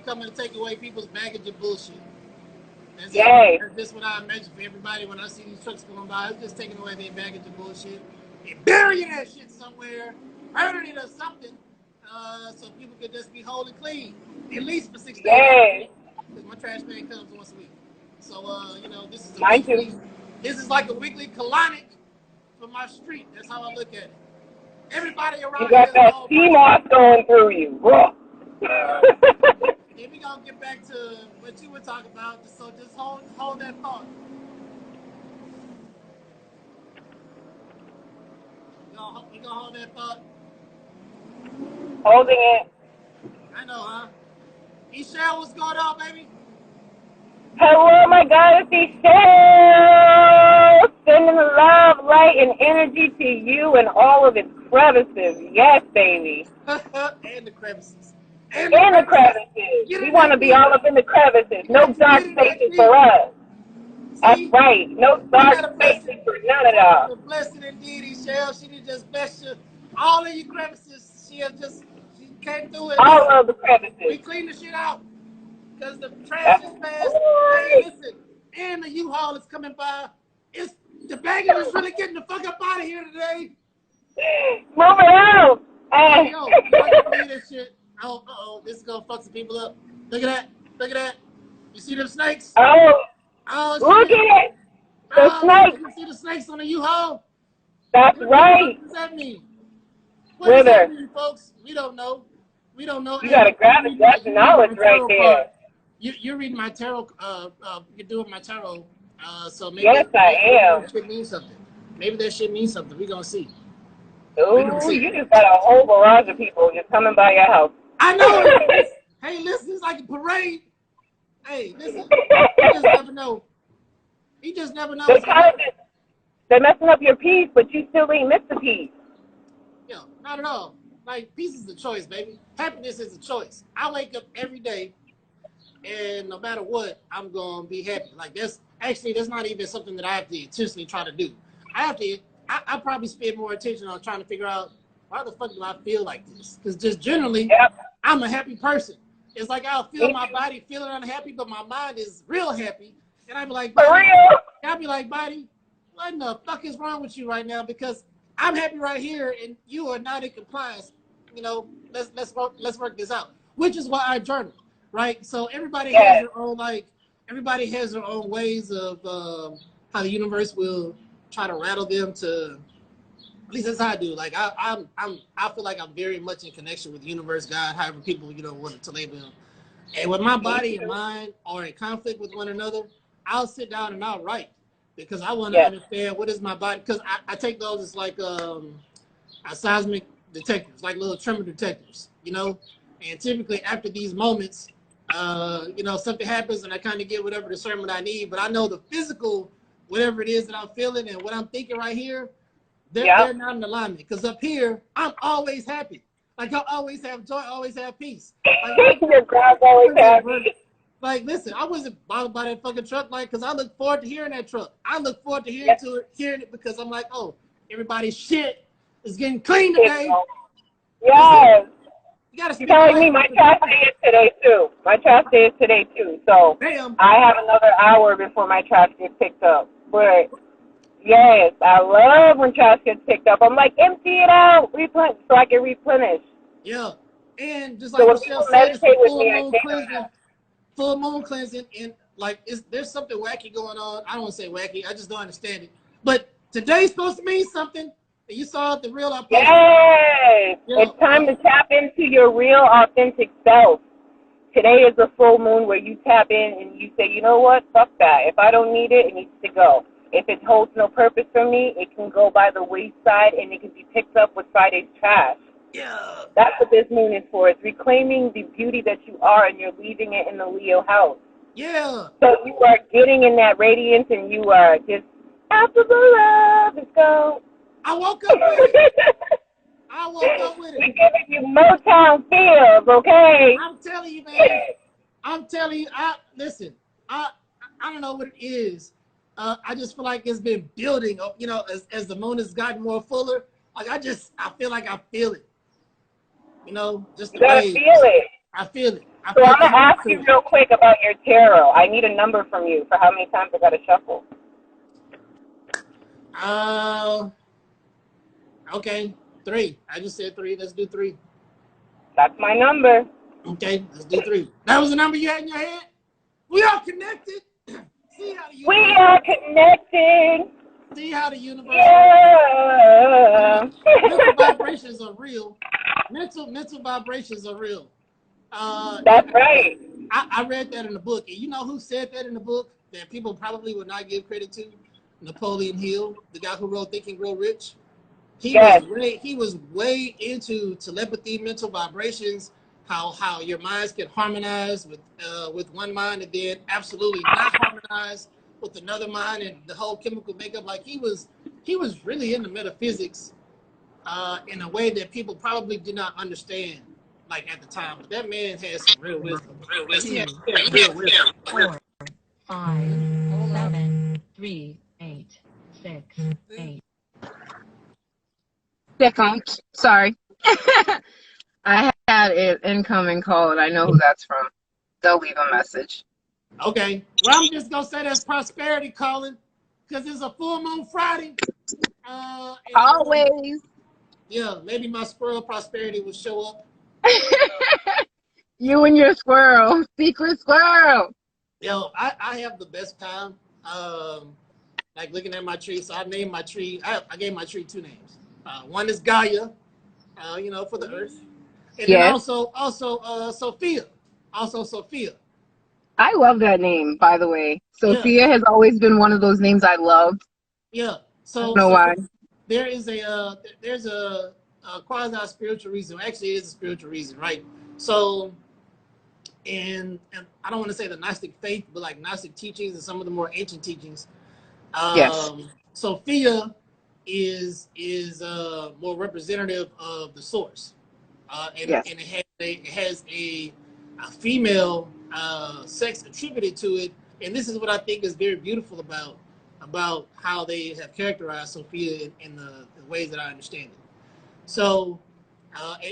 coming to take away people's baggage of bullshit. That's just what I imagine for everybody when I see these trucks going by. It's just taking away their baggage of bullshit and burying that shit somewhere, murdering it or something, so people could just be whole and clean, at least for 6 days. Because my trash man comes once a week. So, you know, this is this is like a weekly colonic for my street. That's how I look at it. Everybody around you got that sea moss going through you. Then we gonna get back to what you were talking about. So just hold that thought. You gonna hold that thought? Holding it. I know, huh? Michelle, what's going on, baby? Hello, my goddess, Michelle. Sending the love, light, and energy to you and all of its crevices. Yes, baby. And the crevices. And the crevices. We want to be all up in the crevices. No dark spaces for us. That's right. No dark spaces for none of y'all. Blessed indeed, Michelle. She did just bless you. All of your crevices. She came through it. All of the crevices. We cleaned the shit out. Because the trash is fast. Hey, listen. And the U-Haul is coming by. The baggage is really getting the fuck up out of here today. Move it out. Hey, yo, you gotta believe this shit. Oh, this is gonna fuck some people up. Look at that. You see them snakes? Oh, look at it. The snakes. You see the snakes on the U-Haul? That's right. What does that mean? What does that mean, folks? We don't know. You gotta grab it. That's knowledge right there. You're reading my tarot. You're doing my tarot. So maybe I am. That should mean something. Maybe that should mean something. We're gonna see. Ooh, you just got a whole barrage of people just coming by your house. I know. Hey, listen, it's like a parade. Hey, listen. You just never know. You just never know. They're messing up your peace, but you still ain't missed the peace. Yo, not at all. Like, peace is a choice, baby. Happiness is a choice. I wake up every day, and no matter what, I'm gonna be happy. Like, that's not even something that I have to intentionally try to do. I probably spend more attention on trying to figure out why the fuck do I feel like this? Because just generally, I'm a happy person. It's like I'll feel my body feeling unhappy, but my mind is real happy. And I'd be like, buddy, what in the fuck is wrong with you right now? Because I'm happy right here, and you are not in compliance. You know, let's work this out. Which is why I journal, right? So everybody has their own ways of how the universe will try to rattle them to. At least that's how I do. Like I feel like I'm very much in connection with the universe, God, however people want to label them. And when my body and mind are in conflict with one another, I'll sit down and I'll write because I want to understand what is my body. Because I take those as like seismic detectors, like little tremor detectors, And typically after these moments, something happens and I kind of get whatever discernment I need. But I know the physical, whatever it is that I'm feeling and what I'm thinking right here, they're not in alignment. Because up here, I'm always happy. Like I always have joy, always have peace. Like, your God's always happy. Like, listen, I wasn't bothered by that fucking truck, like, because I look forward to hearing that truck. I look forward to hearing it because I'm like, oh, everybody's shit is getting clean today. Yes. You're telling me my trash day is today too. My trash day is today too. So I have another hour before my trash gets picked up. But yes, I love when trash gets picked up. I'm like, empty it out, so I can replenish. Yeah. And just like Michelle said, it's a full moon cleansing. full moon cleansing, and like, there's something wacky going on. I don't want to say wacky. I just don't understand it. But today's supposed to mean something. And you saw the real I posted. Yes, it's time to tap into your real, authentic self. Today is a full moon where you tap in and you say, you know what? Fuck that. If I don't need it, it needs to go. If it holds no purpose for me, it can go by the wayside and it can be picked up with Friday's trash. Yeah. That's what this moon is for. It's reclaiming the beauty that you are, and you're leaving it in the Leo house. Yeah. So you are getting in that radiance, and you are just, after the love is gone. I woke up with it. I woke up with it. We're giving you Motown feels, okay? I'm telling you, man. I'm telling you. Listen. I don't know what it is. I just feel like it's been building up. You know, as the moon has gotten more fuller. Like I feel like I feel it. You know, just the way. You gotta feel it. I feel it. So I'm gonna ask you real quick about your tarot. I need a number from you for how many times I gotta shuffle. Okay, 3. I just said 3. Let's do 3. That's my number. Okay, let's do 3. That was the number you had in your head? We are connected. See how the universe, we are connected. See how the universe. Yeah. Mental vibrations are real. Mental vibrations are real. That's right. I read that in the book. And you know who said that in the book that people probably would not give credit to? Napoleon Hill, the guy who wrote Think and Grow Rich. He was way into telepathy, mental vibrations, how your minds can harmonize with one mind and then absolutely not harmonize with another mind, and the whole chemical makeup. Like he was really into metaphysics in a way that people probably did not understand like at the time. But that man has some real wisdom. Real wisdom. 4, 5, 7, 3, 8, 6, 8. Second, sorry. I had an incoming call, and I know who that's from. They'll leave a message. Okay. Well, I'm just going to say that's prosperity calling because it's a full moon Friday. Always. Yeah, maybe my squirrel prosperity will show up. You and your squirrel. Secret squirrel. Yo, I have the best time. Like looking at my tree. So I named my tree. I gave my tree 2 names. One is Gaia, you know, for the earth. And then also Sophia. Also Sophia. I love that name, by the way. Sophia has always been one of those names I loved. Yeah. So, I don't know why. There's a quasi spiritual reason. Actually, it is a spiritual reason, right? So, and I don't want to say the Gnostic faith, but like Gnostic teachings and some of the more ancient teachings. Sophia is more representative of the source, and it has a female sex attributed to it, and this is what I think is very beautiful about how they have characterized Sophia in the ways that I understand it. So,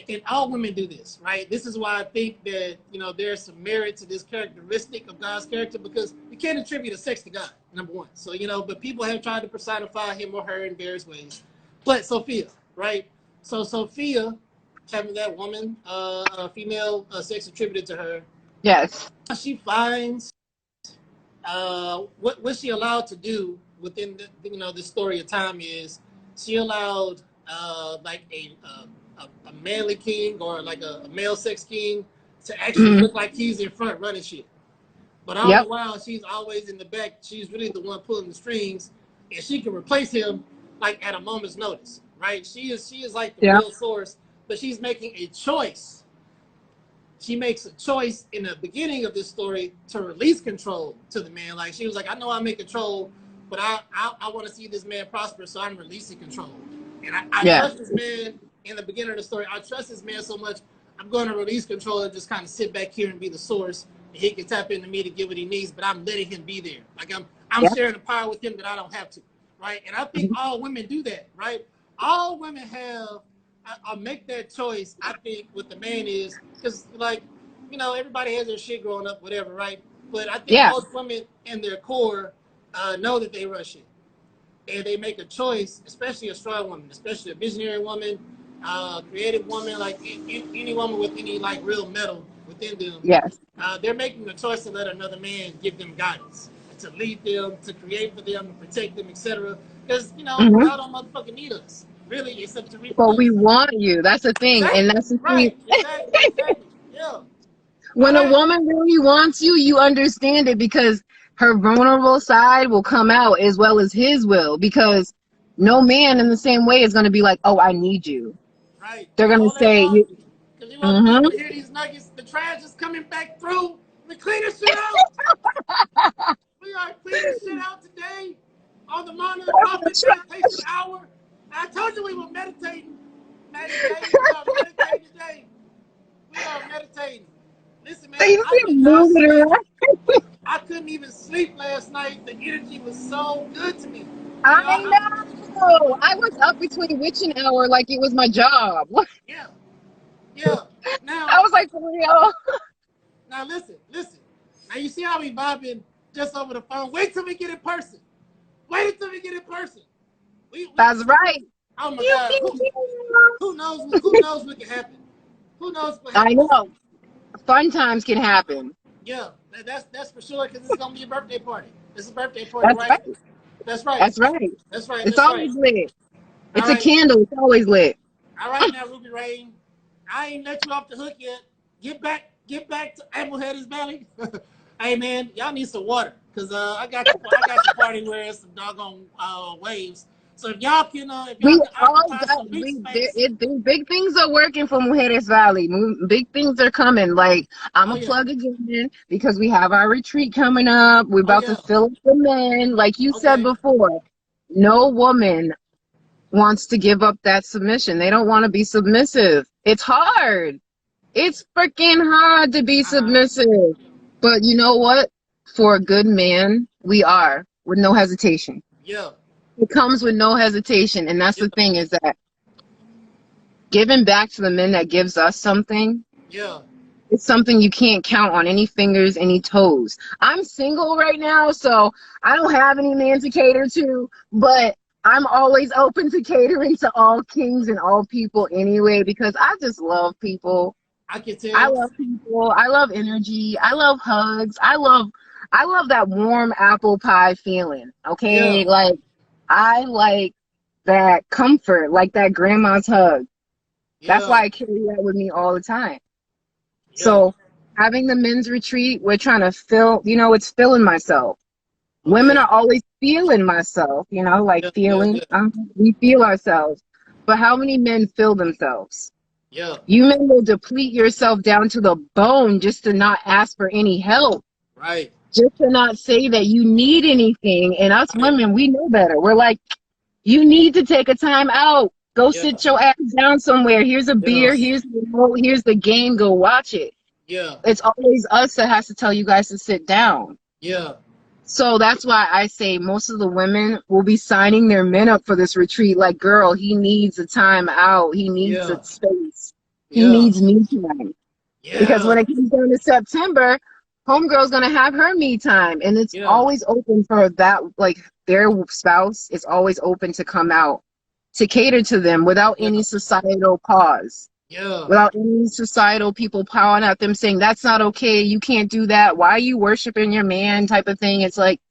and all women do this, right? This is why I think that, you know, there's some merit to this characteristic of God's character, because you can't attribute a sex to God, number one. So, you know, but people have tried to personify him or her in various ways. But Sophia, right? So Sophia, having that woman, female sex attributed to her. Yes. She finds what she allowed to do within the, you know, the story of time is she allowed like a manly king or like a male sex king to actually look like he's in front running shit. But all the while she's always in the back. She's really the one pulling the strings, and she can replace him like at a moment's notice, right? She is like the real source, but she's making a choice. She makes a choice in the beginning of this story to release control to the man. Like she was like, I know I make control, but I want to see this man prosper, so I'm releasing control. And I trust this man in the beginning of the story. I trust this man so much, I'm going to release control and just kind of sit back here and be the source. And he can tap into me to get what he needs, but I'm letting him be there. Like I'm sharing the power with him that I don't have to, right? And I think all women do that, right? All women have make that choice. I think what the man is, because like, you know, everybody has their shit growing up, whatever, right? But I think most women in their core know that they rush it. And they make a choice, especially a strong woman, especially a visionary woman, creative woman, like any woman with any like real metal. within them, Yes. they're making the choice to let another man give them guidance, to lead them, to create for them, to protect them, etc. Because, you know, Mm-hmm. y'all don't motherfucking need us, really, except to But reproduce. we want you. That's the thing. And Exactly. that's the thing. Right. Exactly. Yeah. All When a right. woman really wants you, you understand it because her vulnerable side will come out as well as his will, because no man in the same way is going to be like, oh, I need you. Right. They're going to All they say, want, because you want mm-hmm. people to hear these nuggets, the trash is coming back through. We clean this shit out. We are cleaning shit out today on the Monitor Coffee Meditation Hour. I told you we were meditating, Mattie J. We are meditating today. We are meditating. Listen, man, You I can could not move it sleep. around. I couldn't even sleep last night. The energy was so good to me. You know, I know. I was up between witching hour like it was my job. yeah, yeah. I Now, was like, for real. now listen. Now you see how we vibing just over the phone. Wait till we get in person. Wait until we get in person. We That's right. oh my You God. can Who knows what can happen? Who knows what I happens? know. Fun times can happen. Yeah, that's for sure, because it's gonna be a birthday party. It's a birthday party, That's right? right. That's right. That's right. That's right. It's That's right. always lit. All It's a right. candle. It's always lit. All right now, Ruby Rayne. I ain't let you off the hook yet. Get back to Applehead's Valley. Hey man, y'all need some water, cause I got the party wear, some doggone waves. So if y'all can We all occupy got some beach space. big things are working for Mujeres Valley. Big things are coming. Like I'm Oh a yeah. plug again because we have our retreat coming up. We're Oh about to yeah. fill up the men. Like you said Okay. before, no woman wants to give up that submission. They don't want to be submissive. It's hard. It's freaking hard to be submissive. But you know what? For a good man, we are with no hesitation. Yeah. It comes with no hesitation. And that's Yeah. the thing, is that giving back to the men that gives us something, Yeah. it's something you can't count on any fingers, any toes. I'm single right now, so I don't have any men to cater to, but I'm always open to catering to all kings and all people anyway, because I just love people. I can I tell. love people. I love energy. I love hugs. I love that warm apple pie feeling. Yeah. Okay? Like I like that comfort, like that grandma's hug. That's Yeah. why I carry that with me all the time. Yeah. So having the men's retreat, we're trying to fill, it's filling myself. Women Okay. are always feeling myself, like Yeah. Yeah. feeling. Yeah. We feel ourselves. But how many men feel themselves? Yeah. You men will deplete yourself down to the bone just to not ask for any help, Right. just to not say that you need anything. And us Right. women, we know better. We're like, you need to take a time out. Go Yeah. sit your ass down somewhere. Here's a Yeah. beer. Here's the remote. Here's the game. Go watch it. Yeah. It's always us that has to tell you guys to sit down. Yeah. So that's why I say most of the women will be signing their men up for this retreat. Like, girl, he needs a time out. He needs Yeah. a space. He Yeah. needs me time. Because Yeah. when it comes down to September, homegirl's gonna have her me time, and it's Yeah. always open for that. Like their spouse is always open to come out to cater to them without Yeah. any societal pause, Yeah. without any societal people powering at them saying that's not okay, you can't do that. Why are you worshiping your man? Type of thing. It's like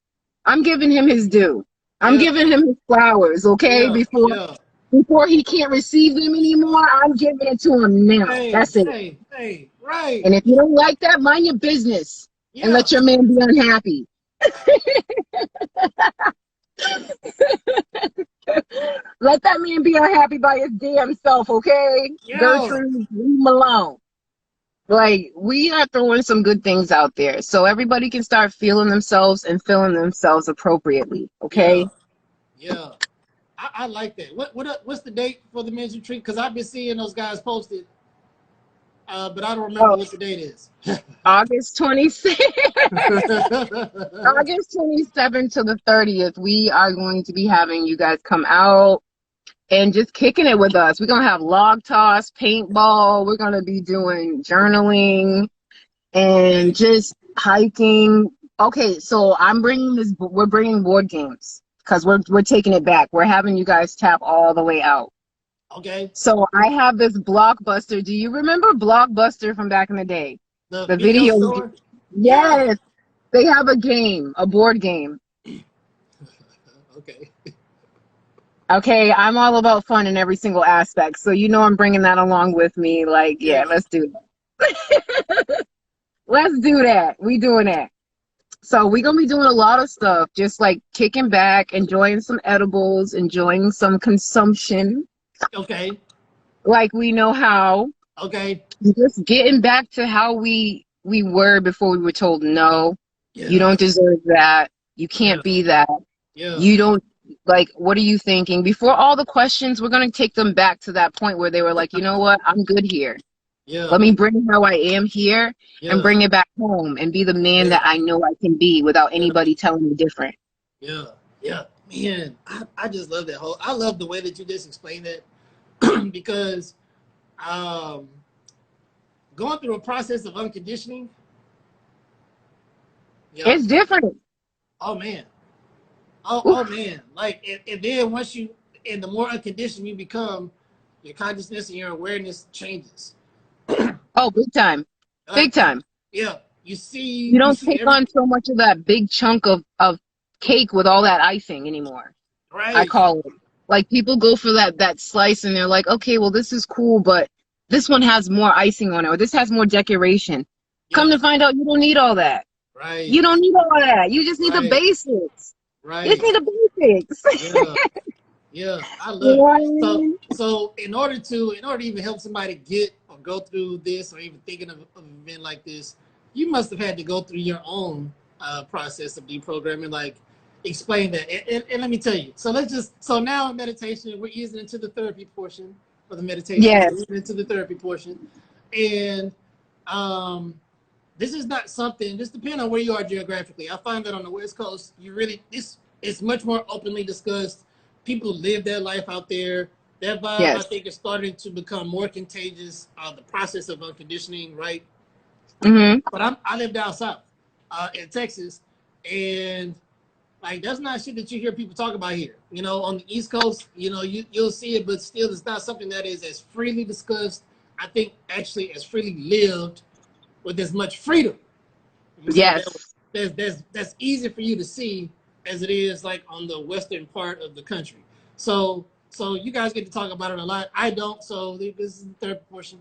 I'm giving him his due. I'm Yeah. giving him his flowers. Okay, Yeah. Yeah. before he can't receive them anymore, I'm giving it to him now. Hey. That's it. Hey. Right. And if you don't like that, mind your business and Yeah. let your man be unhappy. Let that man be unhappy by his damn self, okay? Yeah. Gertrude, leave him alone. Like, we are throwing some good things out there so everybody can start feeling themselves and feeling themselves appropriately, okay? Yeah. Yeah. I like that. What's the date for the men's retreat? Because I've been seeing those guys posted, but I don't remember what the date is. August 26th. August 27th to the 30th, we are going to be having you guys come out and just kicking it with us. We're going to have log toss, paintball. We're going to be doing journaling and just hiking. Okay, so we're bringing board games because we're taking it back. We're having you guys tap all the way out. Okay. So I have this Blockbuster. Do you remember Blockbuster from back in the day? The The video video. store? Yeah. Yes. They have a game, a board game. Okay. Okay, I'm all about fun in every single aspect. So you know I'm bringing that along with me. Like, yeah, Yeah. let's do that. Let's do that. We doing that. So we're gonna be doing a lot of stuff, just like kicking back, enjoying some edibles, enjoying some consumption, Okay. like we know how. Okay. Just getting back to how we were before we were told no, you Yeah. don't deserve that. You Yeah. can't be that. Yeah. You don't like what are you thinking? Before all the questions, we're gonna take them back to that point where they were like, you know what, I'm good here. Yeah. Let me bring how I am here and Yeah. bring it back home and be the man Yeah. that I know I can be without Yeah. anybody telling me different. Yeah. Yeah. Man, I just love that whole. I love the way that you just explained it because um, going through a process of unconditioning. Yeah. It's different. Oh man. Oh, Oof. oh man. Like, and then once you, and the more unconditioned you become, your consciousness and your awareness changes. Oh, big time. Like, Big time. yeah, You you don't see take every on so much of that big chunk of cake with all that icing anymore. I right. call it. Like people go for that slice and they're like, okay, well this is cool, but this one has more icing on it, or this has more decoration. Come Yeah, to find out you don't need all that. right, You don't need all that. You just need the right, basics. You just right. need the basics. Yeah, yeah. I love it. So, Right. so in order to even help somebody get or go through this, or even thinking of an event like this, you must have had to go through your own process of deprogramming. Like, explain that. And let me tell you. So now in meditation, we're easing into the therapy portion of the meditation. We're Yes. easing into the therapy portion, and um, this is not something. Just depending on where you are geographically. I find that on the West Coast, this is much more openly discussed. People live their life out there. That vibe, I Yes. think, is starting to become more contagious. The process of unconditioning, right? Mm-hmm. But I live down south, in Texas, and like that's not shit that you hear people talk about here. You know, on the East Coast, you'll see it, but still, it's not something that is as freely discussed. I think actually as freely lived with as much freedom. Let me say it that Yes. way. That's easy for you to see as it is like on the western part of the country. So you guys get to talk about it a lot. I don't. So this is the third portion.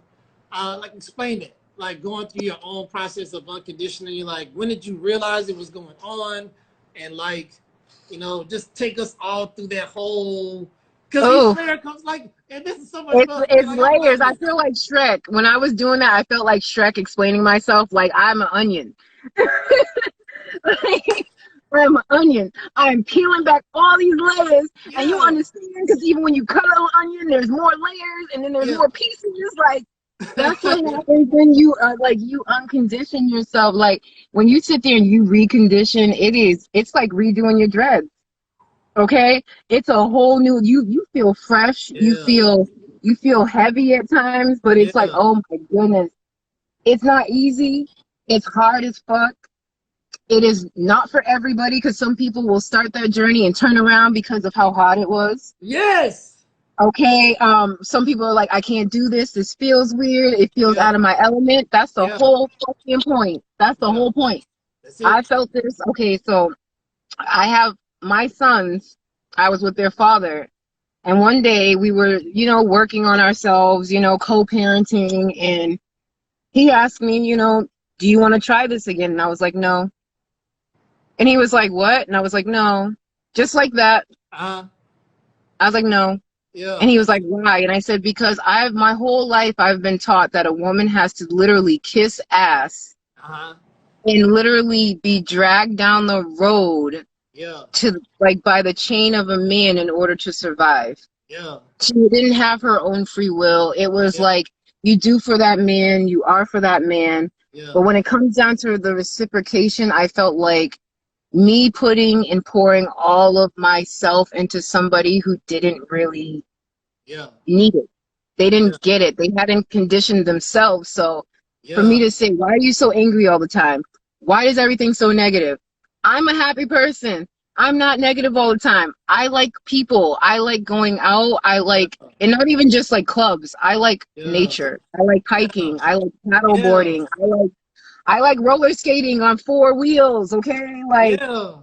Like explain it. Like going through your own process of unconditioning. Like when did you realize it was going on, and like just take us all through that whole. Because each Oh, layer comes like, and this is so much it's fun for me. it's Like I'm layers. loving I this. feel like Shrek. When I was doing that, I felt like Shrek explaining myself like I'm an onion. I'm an onion. I'm peeling back all these layers, and you Yeah, understand because even when you cut an onion, there's more layers, and then there's yeah. more pieces. Like that's what happens when you like you uncondition yourself. Like when you sit there and you recondition, it's like redoing your dreads. Okay, it's a whole new. You feel fresh. Yeah, You feel heavy at times, but it's like yeah, oh my goodness, it's not easy. It's hard as fuck. It is not for everybody because some people will start that journey and turn around because of how hard it was. yes, Okay, some people are like, I can't do this. This feels weird. It feels yeah, out of my element. That's the yeah, whole fucking point. That's the yeah. whole point. That's I it. felt this. Okay, so I have my sons. I was with their father, and one day we were, working on ourselves, co-parenting, and he asked me, do you want to try this again? And I was like, no. And he was like, what? And I was like, no. Just like that. Uh-huh. I was like, no. Yeah. And he was like, why? And I said, because my whole life I've been taught that a woman has to literally kiss ass Uh-huh. and literally be dragged down the road Yeah. to like by the chain of a man in order to survive. Yeah. She didn't have her own free will. It was Yeah. like you do for that man, you are for that man. Yeah. But when it comes down to the reciprocation, I felt like me putting and pouring all of myself into somebody who didn't really Yeah. need it. They Yeah. didn't get it. They hadn't conditioned themselves. So for me Yeah. to say, why are you so angry all the time? Why is everything so negative? I'm a happy person. I'm not negative all the time. I like people. I like going out. I like, Yeah. and not even just like clubs. I like Yeah. nature. I like Yeah. hiking. I like paddle Yeah. boarding. I like I like roller skating on 4 wheels, okay? Like, Yeah.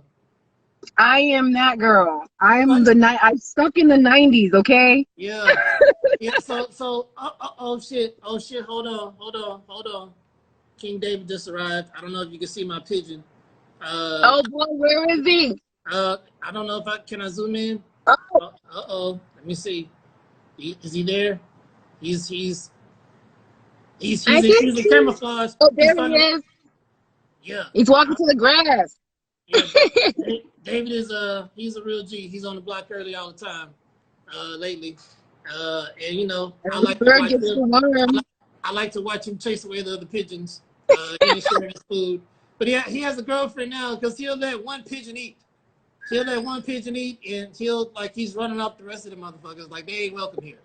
I am that girl. I'm But, I'm stuck in the 90s, okay? yeah. Yeah. Oh shit. Oh shit. Hold on. King David just arrived. I don't know if you can see my pigeon. Uh, Oh boy, where is he? I don't know if can I zoom in. Oh, Oh. Let me see. Is he there? He's he's I can he's in see. camouflage. Oh, He's there he starting. is. Yeah. He's walking to the grass. Yeah. David is he's a real G. He's on the block early all the time. Lately. And you know, I And the like to bird watch gets him. to worm. I like to watch him chase away the other pigeons. He ain't sharing his food. But he has a girlfriend now because he'll let one pigeon eat. He'll let one pigeon eat and he's running off the rest of the motherfuckers like they ain't welcome here.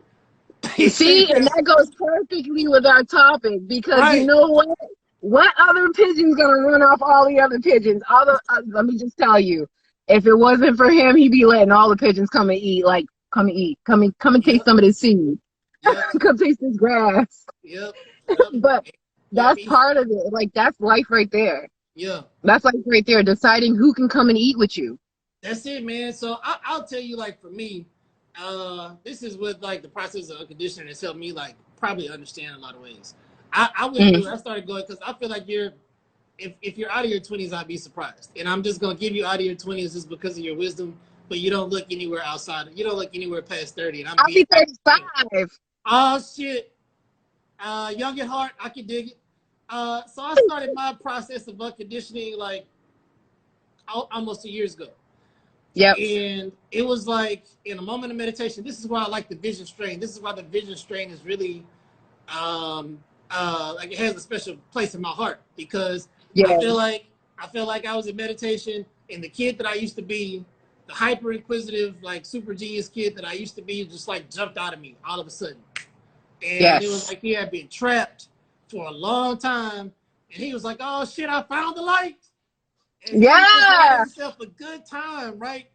See, and that goes perfectly with our topic because you Right. know what? What other pigeon's gonna run off all the other pigeons? Let me just tell you, if it wasn't for him, he'd be letting all the pigeons come and eat. Like, come and eat, come and taste Yep. some of this seed, Yep. come taste this grass. Yep. Yep. But But that's part of it. Like, that's life right there. yeah. That's life right there. Deciding who can come and eat with you. That's it, man. So I'll tell you, like for me, this is what like the process of conditioning has helped me like probably understand a lot of ways. I went Mm. through. I started going because I feel like if you're out of your 20s, I'd be surprised. And I'm just gonna give you out of your 20s just because of your wisdom, but you don't look anywhere outside. You don't look anywhere past 30. And I'm I'll being be 35. oh shit, young at heart, I can dig it. So I started my process of conditioning like almost 2 years ago. Yep. And it was like in a moment of meditation. This is why I like the vision strain. This is why the vision strain is really like it has a special place in my heart because Yeah. I feel like I was in meditation and the kid that I used to be, the hyper inquisitive, like super genius kid that I used to be just like jumped out of me all of a sudden. And Yes. it was like he had been trapped for a long time. And he was like, oh shit, I found the light. And he just had himself a good time, right?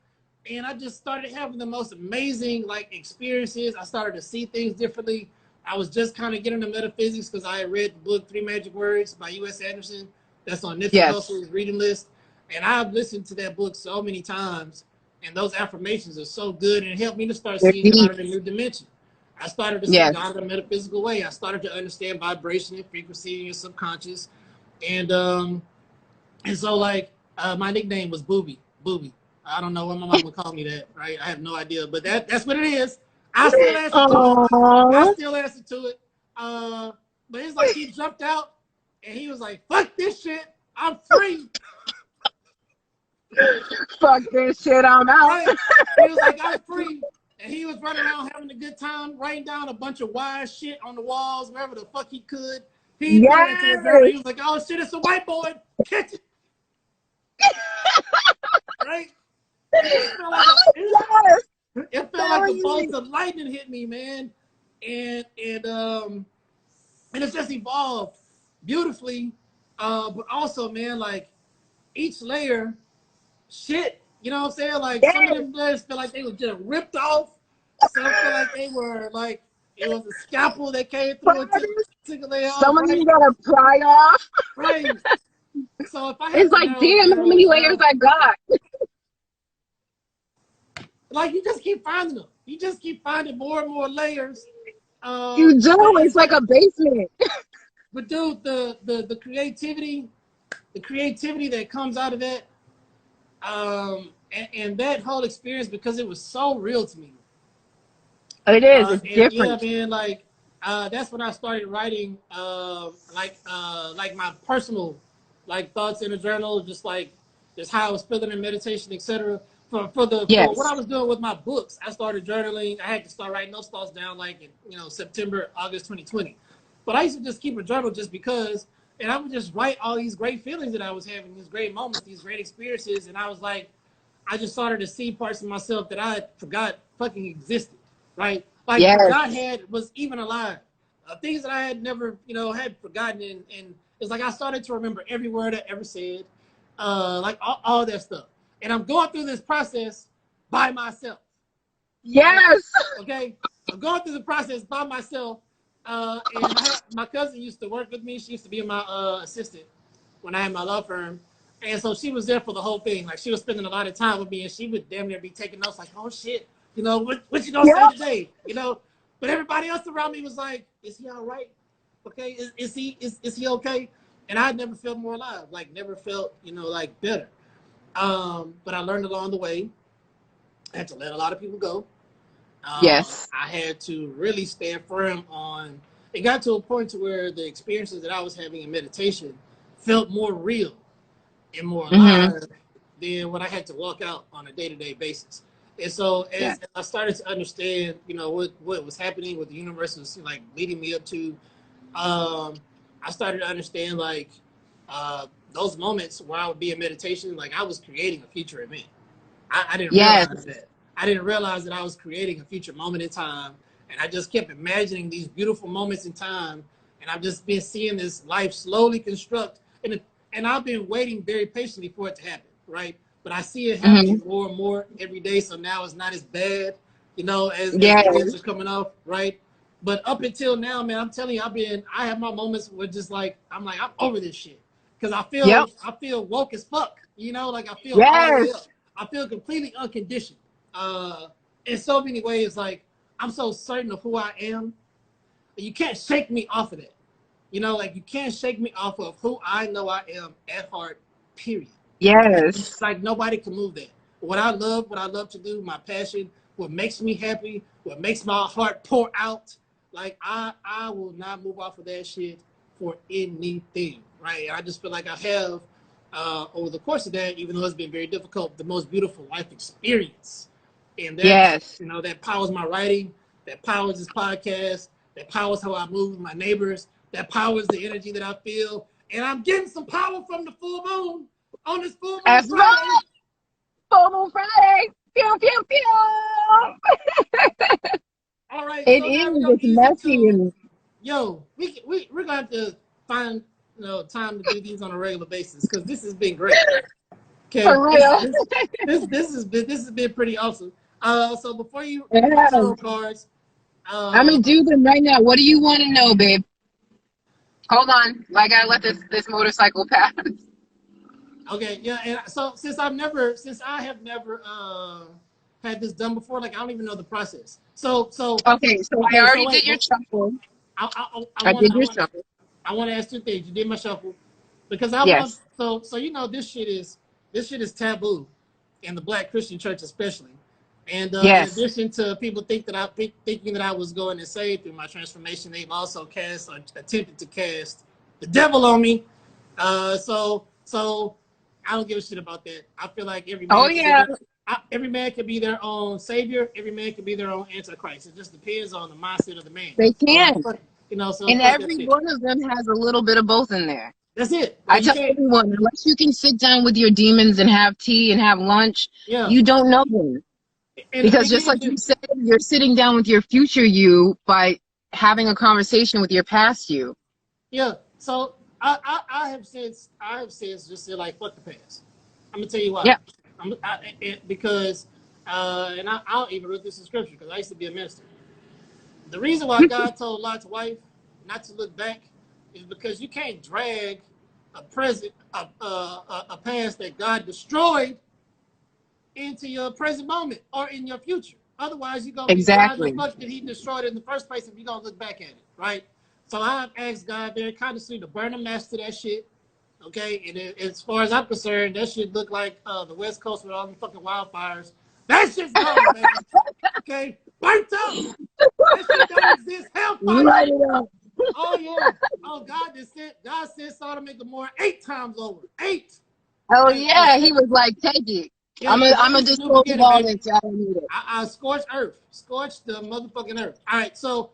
And I just started having the most amazing like experiences. I started to see things differently. I was just kind of getting into metaphysics because I had read the book Three Magic Words by U.S. Anderson. That's on Nipsey Yes. Hussle's reading list. And I've listened to that book so many times. And those affirmations are so good. And it helped me to start They're seeing deep. God in a new dimension. I started to see Yes. God in a metaphysical way. I started to understand vibration and frequency in your subconscious. And so like my nickname was Booby. I don't know why my mom would call me that, right? I have no idea, but that's what it is. I still answer to it. I still answer to it. But it's like he jumped out and he was like, "Fuck this shit, I'm free." Fuck this shit, I'm out. Right? He was like, "I'm free," and he was running around having a good time, writing down a bunch of wise shit on the walls wherever the fuck he could. He put it into a journal. He was like, "Oh shit, it's a whiteboard. Catch it." Right? It felt like a bolt of lightning hit me, man. And it's just evolved beautifully. But also, man, like each layer, shit, you know what I'm saying? Like some of them layers feel like they were just ripped off. Some feel like they were like it was a scalpel that came through and took a layer off. Some of them you gotta pry off. Right. So if I had It's like, damn, how many layers I got? Like you just keep finding them. You just keep finding more and more layers. You do. It's like a basement. But dude, the creativity that comes out of that, and that whole experience because it was so real to me. It is. It's different. Yeah, man. Like that's when I started writing, like my personal, like thoughts in a journal, just how I was feeling in meditation, etc. For what I was doing with my books, I started journaling. I had to start writing those thoughts down, like in September, August 2020. But I used to just keep a journal just because, and I would just write all these great feelings that I was having, these great moments, these great experiences, and I was like, I just started to see parts of myself that I forgot fucking existed, right? Like God was even alive. Things that I had never, had forgotten, and it's like I started to remember every word I ever said, like all that stuff. And I'm going through this process by myself. Yes. Okay, I'm going through the process by myself. And my cousin used to work with me. She used to be my assistant. when I had my law firm. And so she was there for the whole thing. Like, she was spending a lot of time with me, and she would damn near be taking notes like, oh, shit, you know, what you gonna say today? You know? But everybody else around me was like, is he all right? Okay, is he okay? And I never felt more alive, like never felt, you know, like better. But I learned along the way. I had to let a lot of people go. Yes. I had to really stand firm on. It got to a point to where the experiences that I was having in meditation felt more real and more alive than when I had to walk out on a day-to-day basis. And so as I started to understand, you know, what was happening, what the universe was like leading me up to, I started to understand like those moments where I would be in meditation, like I was creating a future event. I didn't realize that. I didn't realize that I was creating a future moment in time, and I just kept imagining these beautiful moments in time, and I've just been seeing this life slowly construct, and I've been waiting very patiently for it to happen, right? But I see it happening more and more every day, so now it's not as bad, you know, as the days are coming off, right? But up until now, man, I'm telling you, I have my moments where just like, I'm over this shit. Because I feel woke as fuck, you know, like I feel all the way up. I feel completely unconditioned. In so many ways, like I'm so certain of who I am. You can't shake me off of that. You know, like you can't shake me off of who I know I am at heart, period. Yes. It's like nobody can move that. What I love to do, my passion, what makes me happy, what makes my heart pour out, like I will not move off of that shit for anything, right? I just feel like I have, over the course of that, even though it's been very difficult, the most beautiful life experience. And that, you know, that powers my writing, that powers this podcast, that powers how I move with my neighbors, that powers the energy that I feel. And I'm getting some power from the full moon on this full moon Friday. Right. Full moon Friday. Pew, pew, pew. All right. It so is. It's messy. Yo, we're going to have to find, you know, time to do these on a regular basis because this has been great. Okay. For real. This has been pretty awesome. So before you throw cards, I'm gonna do them right now. What do you want to know, babe? Hold on, I gotta let this motorcycle pass. Okay, yeah, and so since I have never had this done before, like I don't even know the process. So okay, so I already did your shuffle. I did your shuffle. I want to ask two things. You did my shuffle because I want so you know this shit is taboo in the Black Christian church especially. And in addition to people thinking that I was going insane through my transformation, they've also attempted to cast the devil on me. So I don't give a shit about that. I feel like every man can be their own savior. Every man can be their own antichrist. It just depends on the mindset of the man. They can. You know, so and every one of them has a little bit of both in there. That's it. I tell everyone, unless you can sit down with your demons and have tea and have lunch, you don't know them. Because just like you said, you're sitting down with your future you by having a conversation with your past you. Yeah. So I have since just said like fuck the past. I'm gonna tell you why. Yeah. Because I'll even read this in scripture because I used to be a minister. The reason why God told Lot's wife not to look back is because you can't drag a past that God destroyed into your present moment or in your future. Otherwise, you're gonna be why the fuck did he destroy it in the first place if you're gonna look back at it, right? So I've asked God very kindly to burn a match to that shit. Okay, and as far as I'm concerned, that shit look like the West Coast with all the fucking wildfires. That shit's gone, man. Okay, burnt up. That shit don't exist. Hellfire. Light it up. Oh yeah. Oh God said Sodom and Gomorrah 8 times over. 8. Oh yeah, he was like, take it. Yeah, I'm gonna dispose of all this. I don't need it. I scorched earth. Scorched the motherfucking earth. All right, so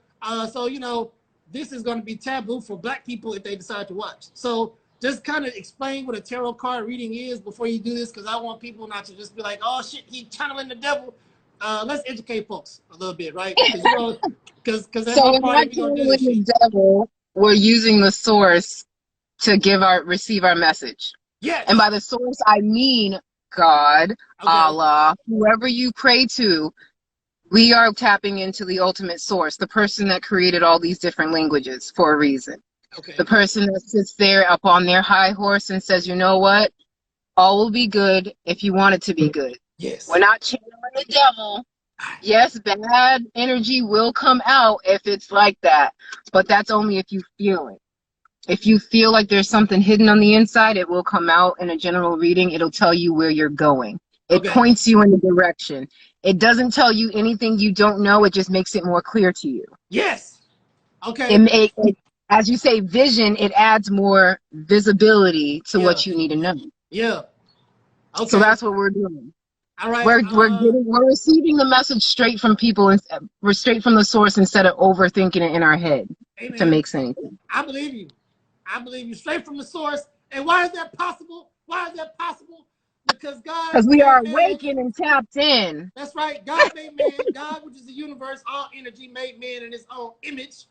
you know, this is gonna be taboo for Black people if they decide to watch. So just kind of explain what a tarot card reading is before you do this, because I want people not to just be like, oh shit, he channeling the devil. Let's educate folks a little bit, right? Because so we're not channeling the devil. We're using the source to receive our message. Yes. And by the source, I mean God, Allah, whoever you pray to. We are tapping into the ultimate source, the person that created all these different languages for a reason. Okay. The person that sits there up on their high horse and says, you know what? All will be good if you want it to be good. Yes. We're not channeling the devil. Yes, bad energy will come out if it's like that, but that's only if you feel it. If you feel like there's something hidden on the inside, it will come out in a general reading. It'll tell you where you're going. It points you in the direction. It doesn't tell you anything you don't know. It just makes it more clear to you. Yes. Okay. As you say, vision, it adds more visibility to what you need to know. Yeah. Okay. So that's what we're doing. All right. We're receiving the message straight from people, and we're straight from the source instead of overthinking it in our head. Amen. To make sense. I believe you. I believe you straight from the source. And why is that possible? Why is that possible? Because we are awakened and tapped in. That's right. God made man. God, which is the universe, all energy, made man in his own image.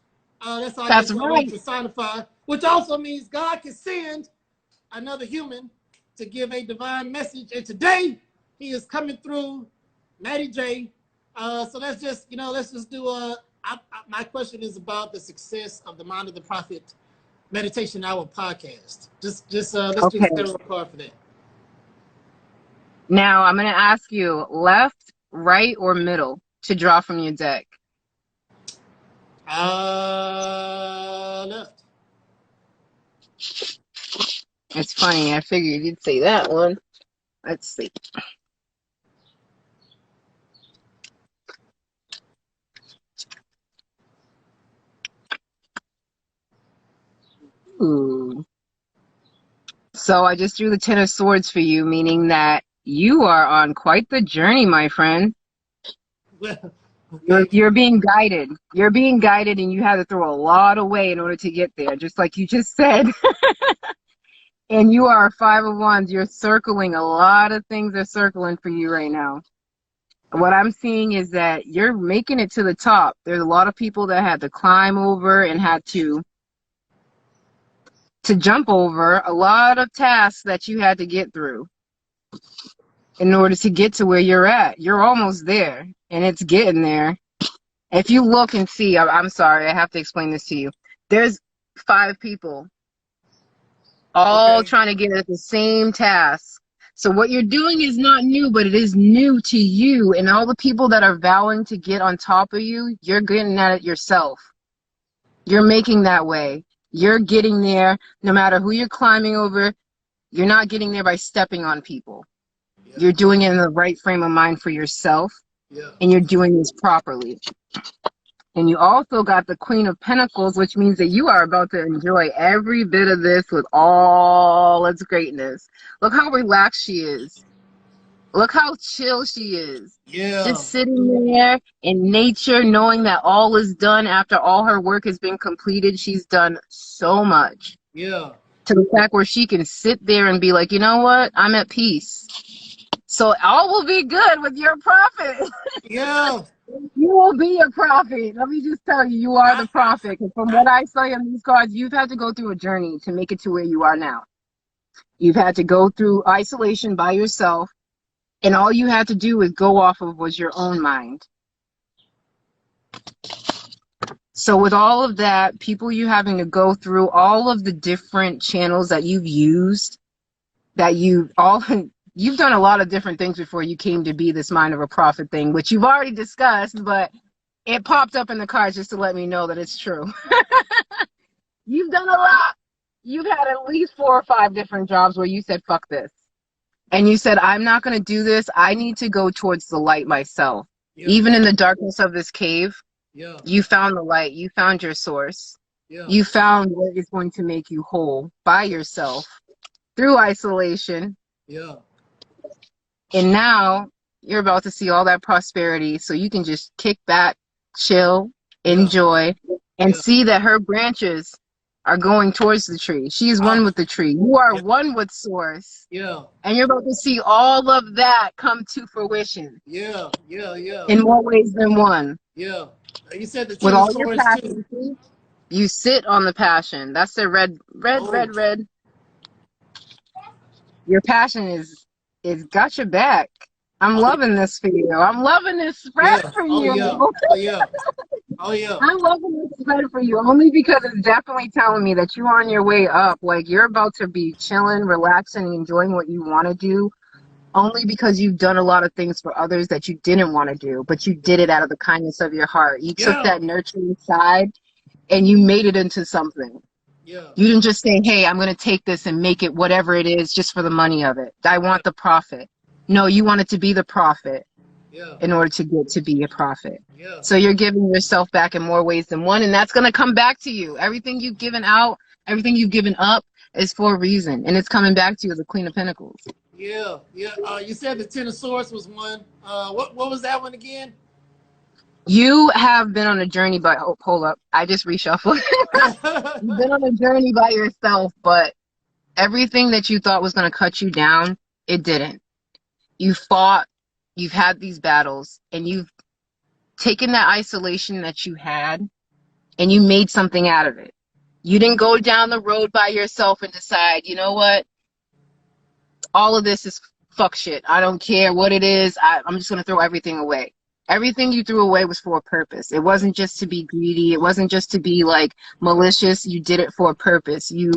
That's all. That's right. Personify, which also means God can send another human to give a divine message. And today, he is coming through Mattie J. So let's just do my question is about the success of the Mind of the Prophet Meditation Hour podcast. Let's just set a record for that. Now I'm going to ask you left, right, or middle to draw from your deck. Left. It's funny. I figured you'd say that one. Let's see. Ooh. So I just drew the Ten of Swords for you, meaning that you are on quite the journey, my friend. You're being guided. You're being guided, and you had to throw a lot away in order to get there, just like you just said. And you are a Five of Wands. You're circling. A lot of things are circling for you right now. What I'm seeing is that you're making it to the top. There's a lot of people that had to climb over and had to jump over a lot of tasks that you had to get through in order to get to where you're at. You're almost there, and it's getting there. If you look and see, I'm sorry, I have to explain this to you. There's 5 people all trying to get at the same task. So what you're doing is not new, but it is new to you. And all the people that are vowing to get on top of you, you're getting at it yourself. You're making that way. You're getting there no matter who you're climbing over. You're not getting there by stepping on people. Yeah. You're doing it in the right frame of mind for yourself. Yeah. And you're doing this properly. And you also got the Queen of Pentacles, which means that you are about to enjoy every bit of this with all its greatness. Look how relaxed she is. Look how chill she is. Yeah. Just sitting there in nature, knowing that all is done after all her work has been completed. She's done so much. Yeah. To the fact where she can sit there and be like, you know what? I'm at peace. So all will be good with your prophet. Yeah. You will be a prophet. Let me just tell you, you are the prophet. And from what I saw in these cards, you've had to go through a journey to make it to where you are now. You've had to go through isolation by yourself. And all you had to do was go off of was your own mind. So with all of that, people you having to go through, all of the different channels that you've used, that you've done a lot of different things before you came to be this Mind of a Prophet thing, which you've already discussed, but it popped up in the cards just to let me know that it's true. You've done a lot. You've had at least 4 or 5 different jobs where you said, fuck this. And you said, I'm not going to do this. I need to go towards the light myself. Yeah. Even in the darkness of this cave, yeah, you found the light. You found your source. Yeah. You found what is going to make you whole by yourself through isolation. Yeah. And now you're about to see all that prosperity, so you can just kick back, chill, enjoy, and see that her branches are going towards the tree. She is one with the tree. You are one with source. Yeah. And you're about to see all of that come to fruition. Yeah. In more ways than one. Yeah. You said the with all your passion, too. You sit on the passion. That's the red. Your passion is got your back. I'm loving this for you. I'm loving this spread for you. Yeah. Oh yeah. I'm loving this bed for you only because it's definitely telling me that you're on your way up. Like you're about to be chilling, relaxing, enjoying what you want to do. Only because you've done a lot of things for others that you didn't want to do, but you did it out of the kindness of your heart. You took Yeah. that nurturing side and you made it into something. Yeah. You didn't just say, hey, I'm going to take this and make it whatever it is just for the money of it. I want the profit. No, you wanted to be the prophet Yeah. in order to get to be a prophet. Yeah. So you're giving yourself back in more ways than one, and that's going to come back to you. Everything you've given out, everything you've given up is for a reason, and it's coming back to you as a Queen of Pentacles. Yeah. Yeah. You said the Ten of Swords was one. What was that one again? You have been on a journey, but hold up, I just reshuffled. You've been on a journey by yourself, but everything that you thought was going to cut you down, it didn't. You fought, you've had these battles, and you've taken that isolation that you had, and you made something out of it. You didn't go down the road by yourself and decide, you know what, all of this is fuck shit. I don't care what it is. I'm just going to throw everything away. Everything you threw away was for a purpose. It wasn't just to be greedy. It wasn't just to be like malicious. You did it for a purpose. You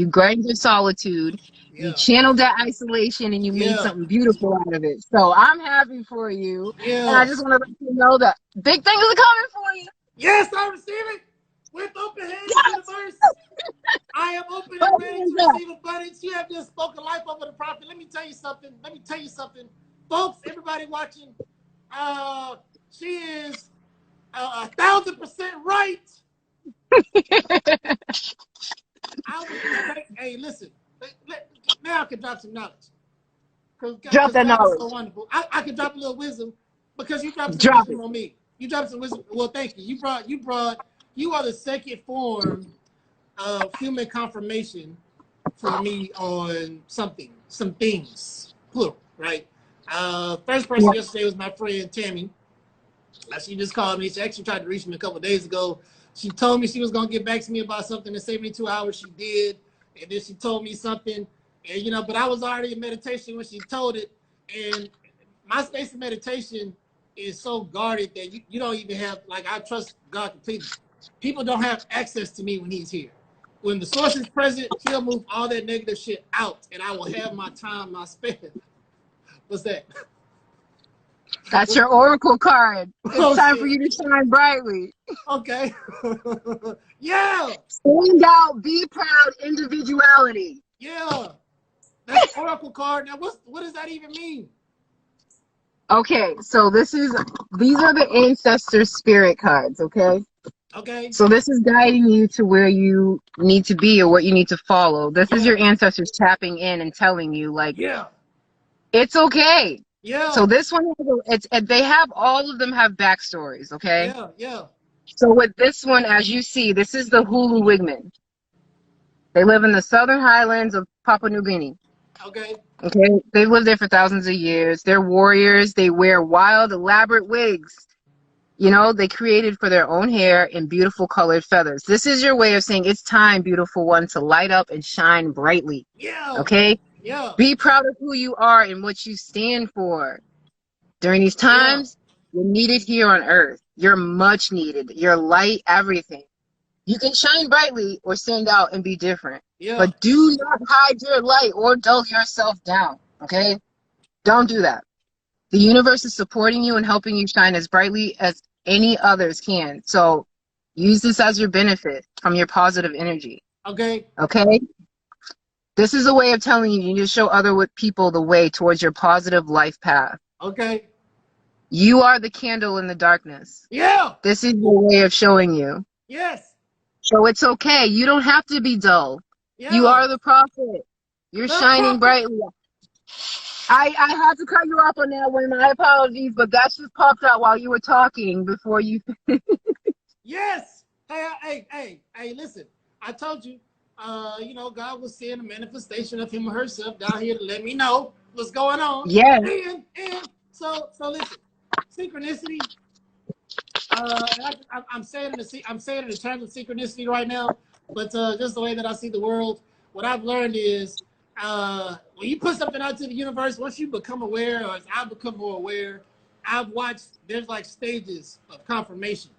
grind your solitude. You channeled that isolation and you made something beautiful out of it. So I'm happy for you. And I just want to let you know that big things are coming for you. Yes, I receive it with open hands, universe. I am open and ready to receive abundance. You have just spoken life over the prophet. Let me tell you something. Folks, everybody watching, she is 1,000% right. Hey, listen. Now I can drop some knowledge. Drop that knowledge. So wonderful. I can drop a little wisdom because you dropped some wisdom on me. You dropped some wisdom. Well, thank you. You are the second form of human confirmation for me on some things, plural, right? First person yesterday was my friend Tammy. She just called me. She actually tried to reach me a couple of days ago. She told me she was gonna get back to me about something in 72 hours. She did, and then she told me something, and but I was already in meditation when she told it, and my space of meditation is so guarded that you don't even have, like, I trust God completely. People don't have access to me when he's here. When the source is present, he'll move all that negative shit out, and I will have my time, my space. What's that? That's your oracle card. It's time for you to shine brightly. Okay. Yeah. Stand out, be proud, individuality. Yeah. That's the oracle card. Now, what does that even mean? Okay, so these are the ancestor spirit cards, okay? Okay. So this is guiding you to where you need to be or what you need to follow. This is your ancestors tapping in and telling you, like, it's okay. Yeah. So this one, they have, all of them have backstories, okay? Yeah, yeah. So with this one, as you see, this is the Hulu Wigman. They live in the southern highlands of Papua New Guinea. Okay. Okay, they've lived there for thousands of years. They're warriors. They wear wild, elaborate wigs. They created for their own hair in beautiful colored feathers. This is your way of saying, it's time, beautiful one, to light up and shine brightly. Yeah. Okay? Yeah. Be proud of who you are and what you stand for. During these times, you're needed here on earth. You're much needed. You're light, everything. You can shine brightly or stand out and be different. Yeah. But do not hide your light or dull yourself down. Okay? Don't do that. The universe is supporting you and helping you shine as brightly as any others can. So use this as your benefit from your positive energy. Okay. Okay? This is a way of telling you, you need to show other people the way towards your positive life path. Okay. You are the candle in the darkness. Yeah. This is your way of showing you. Yes. So it's okay. You don't have to be dull. Yeah. You are the prophet. You're shining brightly. I had to cut you off on that one. My apologies, but that just popped out while you were talking before you. Yes. Hey, listen. I told you, God was seeing a manifestation of him or herself down here to let me know what's going on. Yeah. And so listen, synchronicity. I'm saying it in terms of synchronicity right now, but just the way that I see the world, what I've learned is when you put something out to the universe, once you become aware, or as I become more aware, I've watched, there's like stages of confirmation.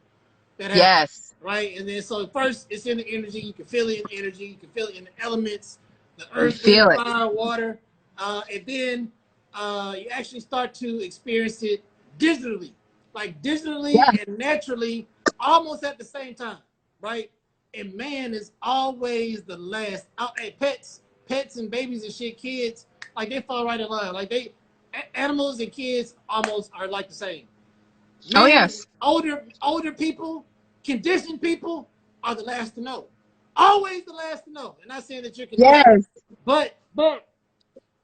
that happens. Yes. Right? And then so first it's in the energy, you can feel it in the energy, you can feel it in the elements, the You earth, feel wind, it. fire, water. And then you actually start to experience it digitally. Like digitally Yeah. and naturally, almost at the same time, right? And man is always the last. Hey, pets and babies and shit, kids, like they fall right in line. Like animals and kids almost are like the same. Oh, Man, yes. older people, conditioned people are the last to know. Always the last to know. And not saying that you're conditioned, Yes. but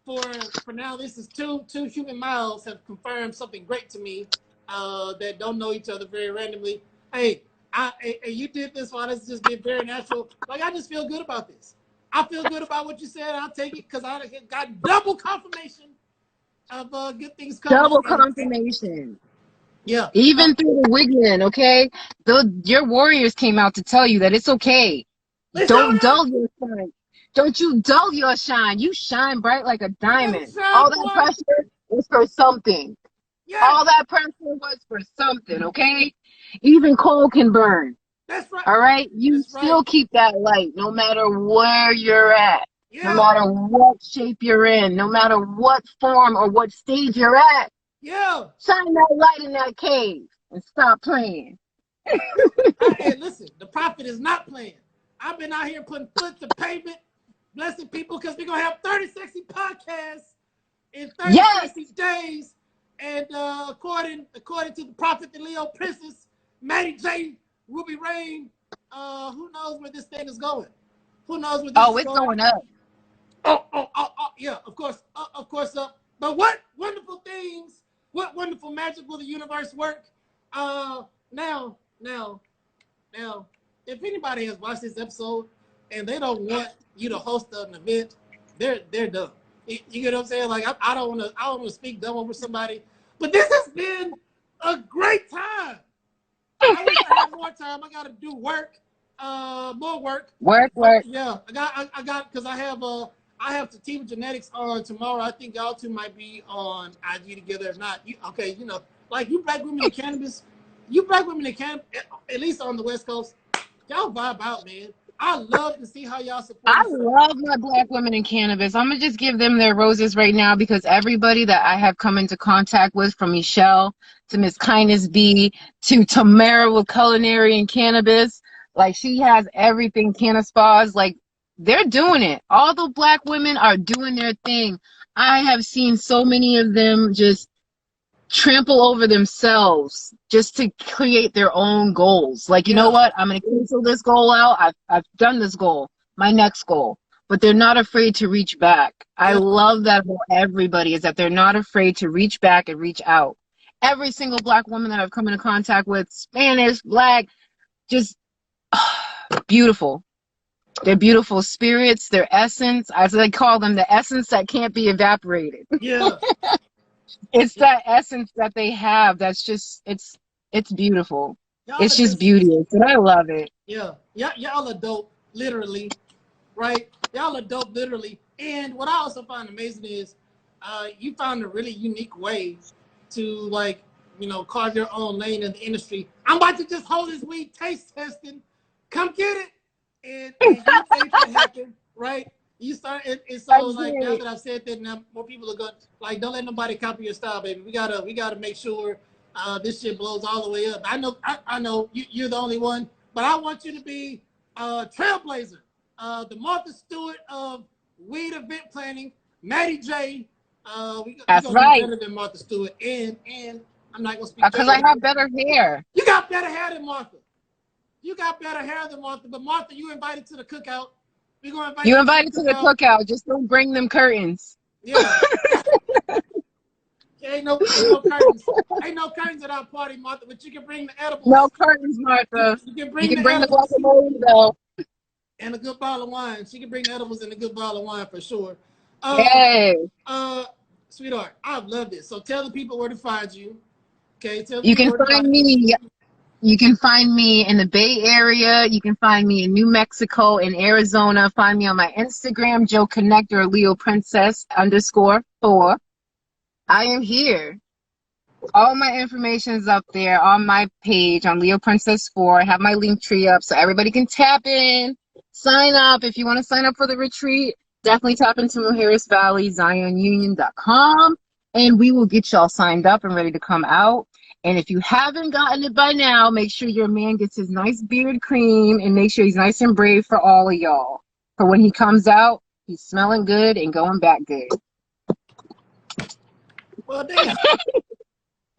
for now, this is two human miles have confirmed something great to me that don't know each other very randomly. Hey, you did this while this just been very natural. Like I just feel good about this. I feel good about what you said. I'll take it because I got double confirmation of good things coming. Double And confirmation. yeah, Even through the wigman, okay? Your warriors came out to tell you that it's okay. it's all Don't right. dull your shine. Don't you dull your shine. You shine bright like a diamond. It's shine, All that boy. pressure was for something. Yes, All that pressure was for something, okay? Even coal can burn. that's right. All right? You That's right. still keep that light no matter where you're at, no Yeah, matter what shape you're in, no matter what form or what stage you're at. yeah. Shine that light in that cave and stop playing. Hey, listen, the prophet is not playing. I've been out here putting foot to pavement, blessing people because we're going to have 30 sexy podcasts in 30 Yes! sexy days. And according to the prophet, the Leo Princess, Mattie J, Ruby Rayne, who knows where this thing is going? Who knows where this Oh, is it's going? going up. Oh, yeah, of course. But what wonderful things, what wonderful magic will the universe work? Now, if anybody has watched this episode and they don't want you to host an event, they're dumb. You get what I'm saying? Like I don't want to speak dumb over somebody, but this has been a great time. I wish I had more time. I got to do work, more work. Work. Yeah, I got because I have Sativa Genetics on tomorrow. I think y'all two might be on IG together. If not, like you black women in cannabis, at least on the West Coast, y'all vibe out, man. I love to see how y'all support I each other. love my black women in cannabis. I'm going to just give them their roses right now because everybody that I have come into contact with, from Michelle to Miss Kindness B to Tamara with culinary and cannabis, like she has everything, Cannaspas, like they're doing it. All the black women are doing their thing. I have seen so many of them just trample over themselves just to create their own goals. Like, you know Yeah, what? I'm going to cancel this goal out. I've done this goal, my next goal. But they're not afraid to reach back. I yeah, love that about everybody is that they're not afraid to reach back and reach out. Every single black woman that I've come into contact with, Spanish, black, just beautiful. They're beautiful spirits, their essence, as I call them, the essence that can't be evaporated. yeah. It's that essence that they have that's just it's beautiful. Y'all It's are just just beauteous and I love it. y'all are dope, literally, right? Y'all are dope, literally. And what I also find amazing is, you found a really unique way to carve your own lane in the industry. I'm about to just hold this weed taste testing. Come get it, and you make it happen, right? You start and so That's like now it. that I've said that, now more people are going like, don't let nobody copy your style, baby. We gotta make sure this shit blows all the way up. I know you're the only one, but I want you to be trailblazer, the Martha Stewart of weed event planning, Mattie J. We That's gonna do right. better than Martha Stewart, and I'm not gonna speak Because I better. have better hair. You got better hair than Martha. You got better hair than Martha, but Martha, you invited to the cookout. We're gonna invite You you to invited the to the cookout. cookout, just don't bring them curtains. Yeah. ain't no curtains. Ain't no curtains at our party, Martha, but you can bring the No edibles. curtains, Martha. You can You bring can the bring the edibles guacamole though. and a good bottle of wine. She can bring the edibles and a good bottle of wine for sure. Hey. Sweetheart, I've loved it. So tell the people where to find you. Okay, tell the You people can where to find find you. me. You can find me in the Bay Area. You can find me in New Mexico, in Arizona. Find me on my Instagram, JoCannectar, Leo Princess _4. I am here. All my information is up there on my page on Leo Princess 4. I have my link tree up so everybody can tap in, sign up. If you want to sign up for the retreat, definitely tap into Harris Valley, ZionUnion.com, and we will get y'all signed up and ready to come out. And if you haven't gotten it by now, make sure your man gets his nice beard cream and make sure he's nice and brave for all of y'all. For when he comes out, he's smelling good and going back good. Well, damn.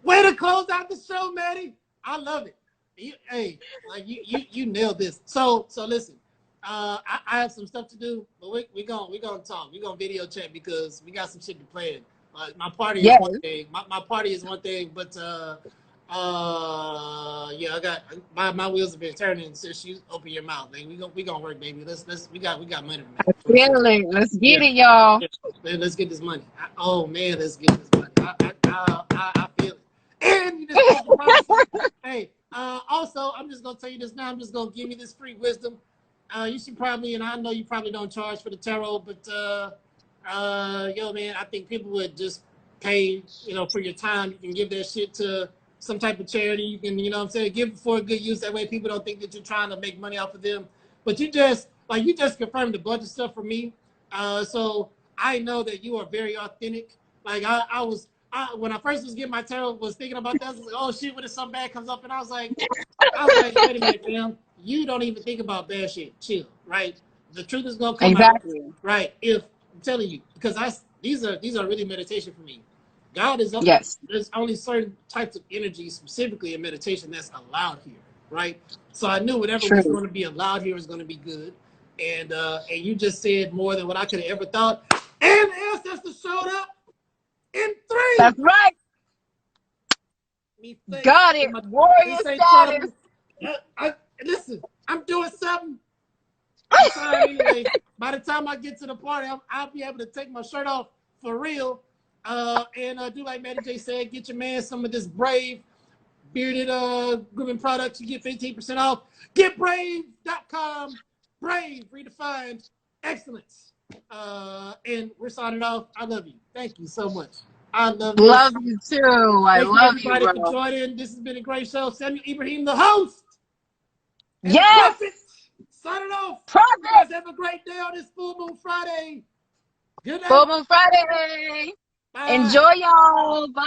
Way to close out the show, Mattie. I love it. You nailed this. So listen. I have some stuff to do, but we gonna talk. We gonna video chat because we got some shit to plan. My party is one thing. My party is one thing, but yeah, I got my wheels have been turning since you open your mouth. Like, we gonna work, baby. We got money to make. Let's get it, y'all. Let's get this money. Let's get this money. I feel it. And you just hey, also, I'm just gonna tell you this now. I'm just gonna give you this free wisdom. You should probably, and I know you probably don't charge for the tarot, but yo, man, I think people would just pay, for your time. You can give that shit to some type of charity. You can, what I'm saying, give it for a good use. That way people don't think that you're trying to make money off of them. But you just confirmed a bunch of stuff for me. So I know that you are very authentic. Like when I first was getting my tarot, was thinking about that. I was like, oh shit, what if something bad comes up? And I was like, wait a minute, fam. You don't even think about bad shit. Chill, right? The truth is gonna come out, right? If I'm telling you, because these are really meditation for me. God is up. Yes. There's only certain types of energy, specifically in meditation, that's allowed here, right? So I knew whatever was going to be allowed here was going to be good, and you just said more than what I could have ever thought. And the ancestors showed up in 3. That's right. Got it. Warrior status. Listen, I'm doing something. Anyway, by the time I get to the party, I'll be able to take my shirt off for real. And do like Mattie J said, get your man some of this Brave bearded grooming products. You get 15% off. Get brave.com. Brave, redefined excellence. And we're signing off. I love you. Thank you so much. I love you. Love you too. I love you, bro. For joining. This has been a great show. Samuel Ibrahim, the host. Yes. Signing off. Progress. Have a great day on this Full Moon Friday. Good night. Full Moon Friday. Bye. Enjoy, y'all. Bye.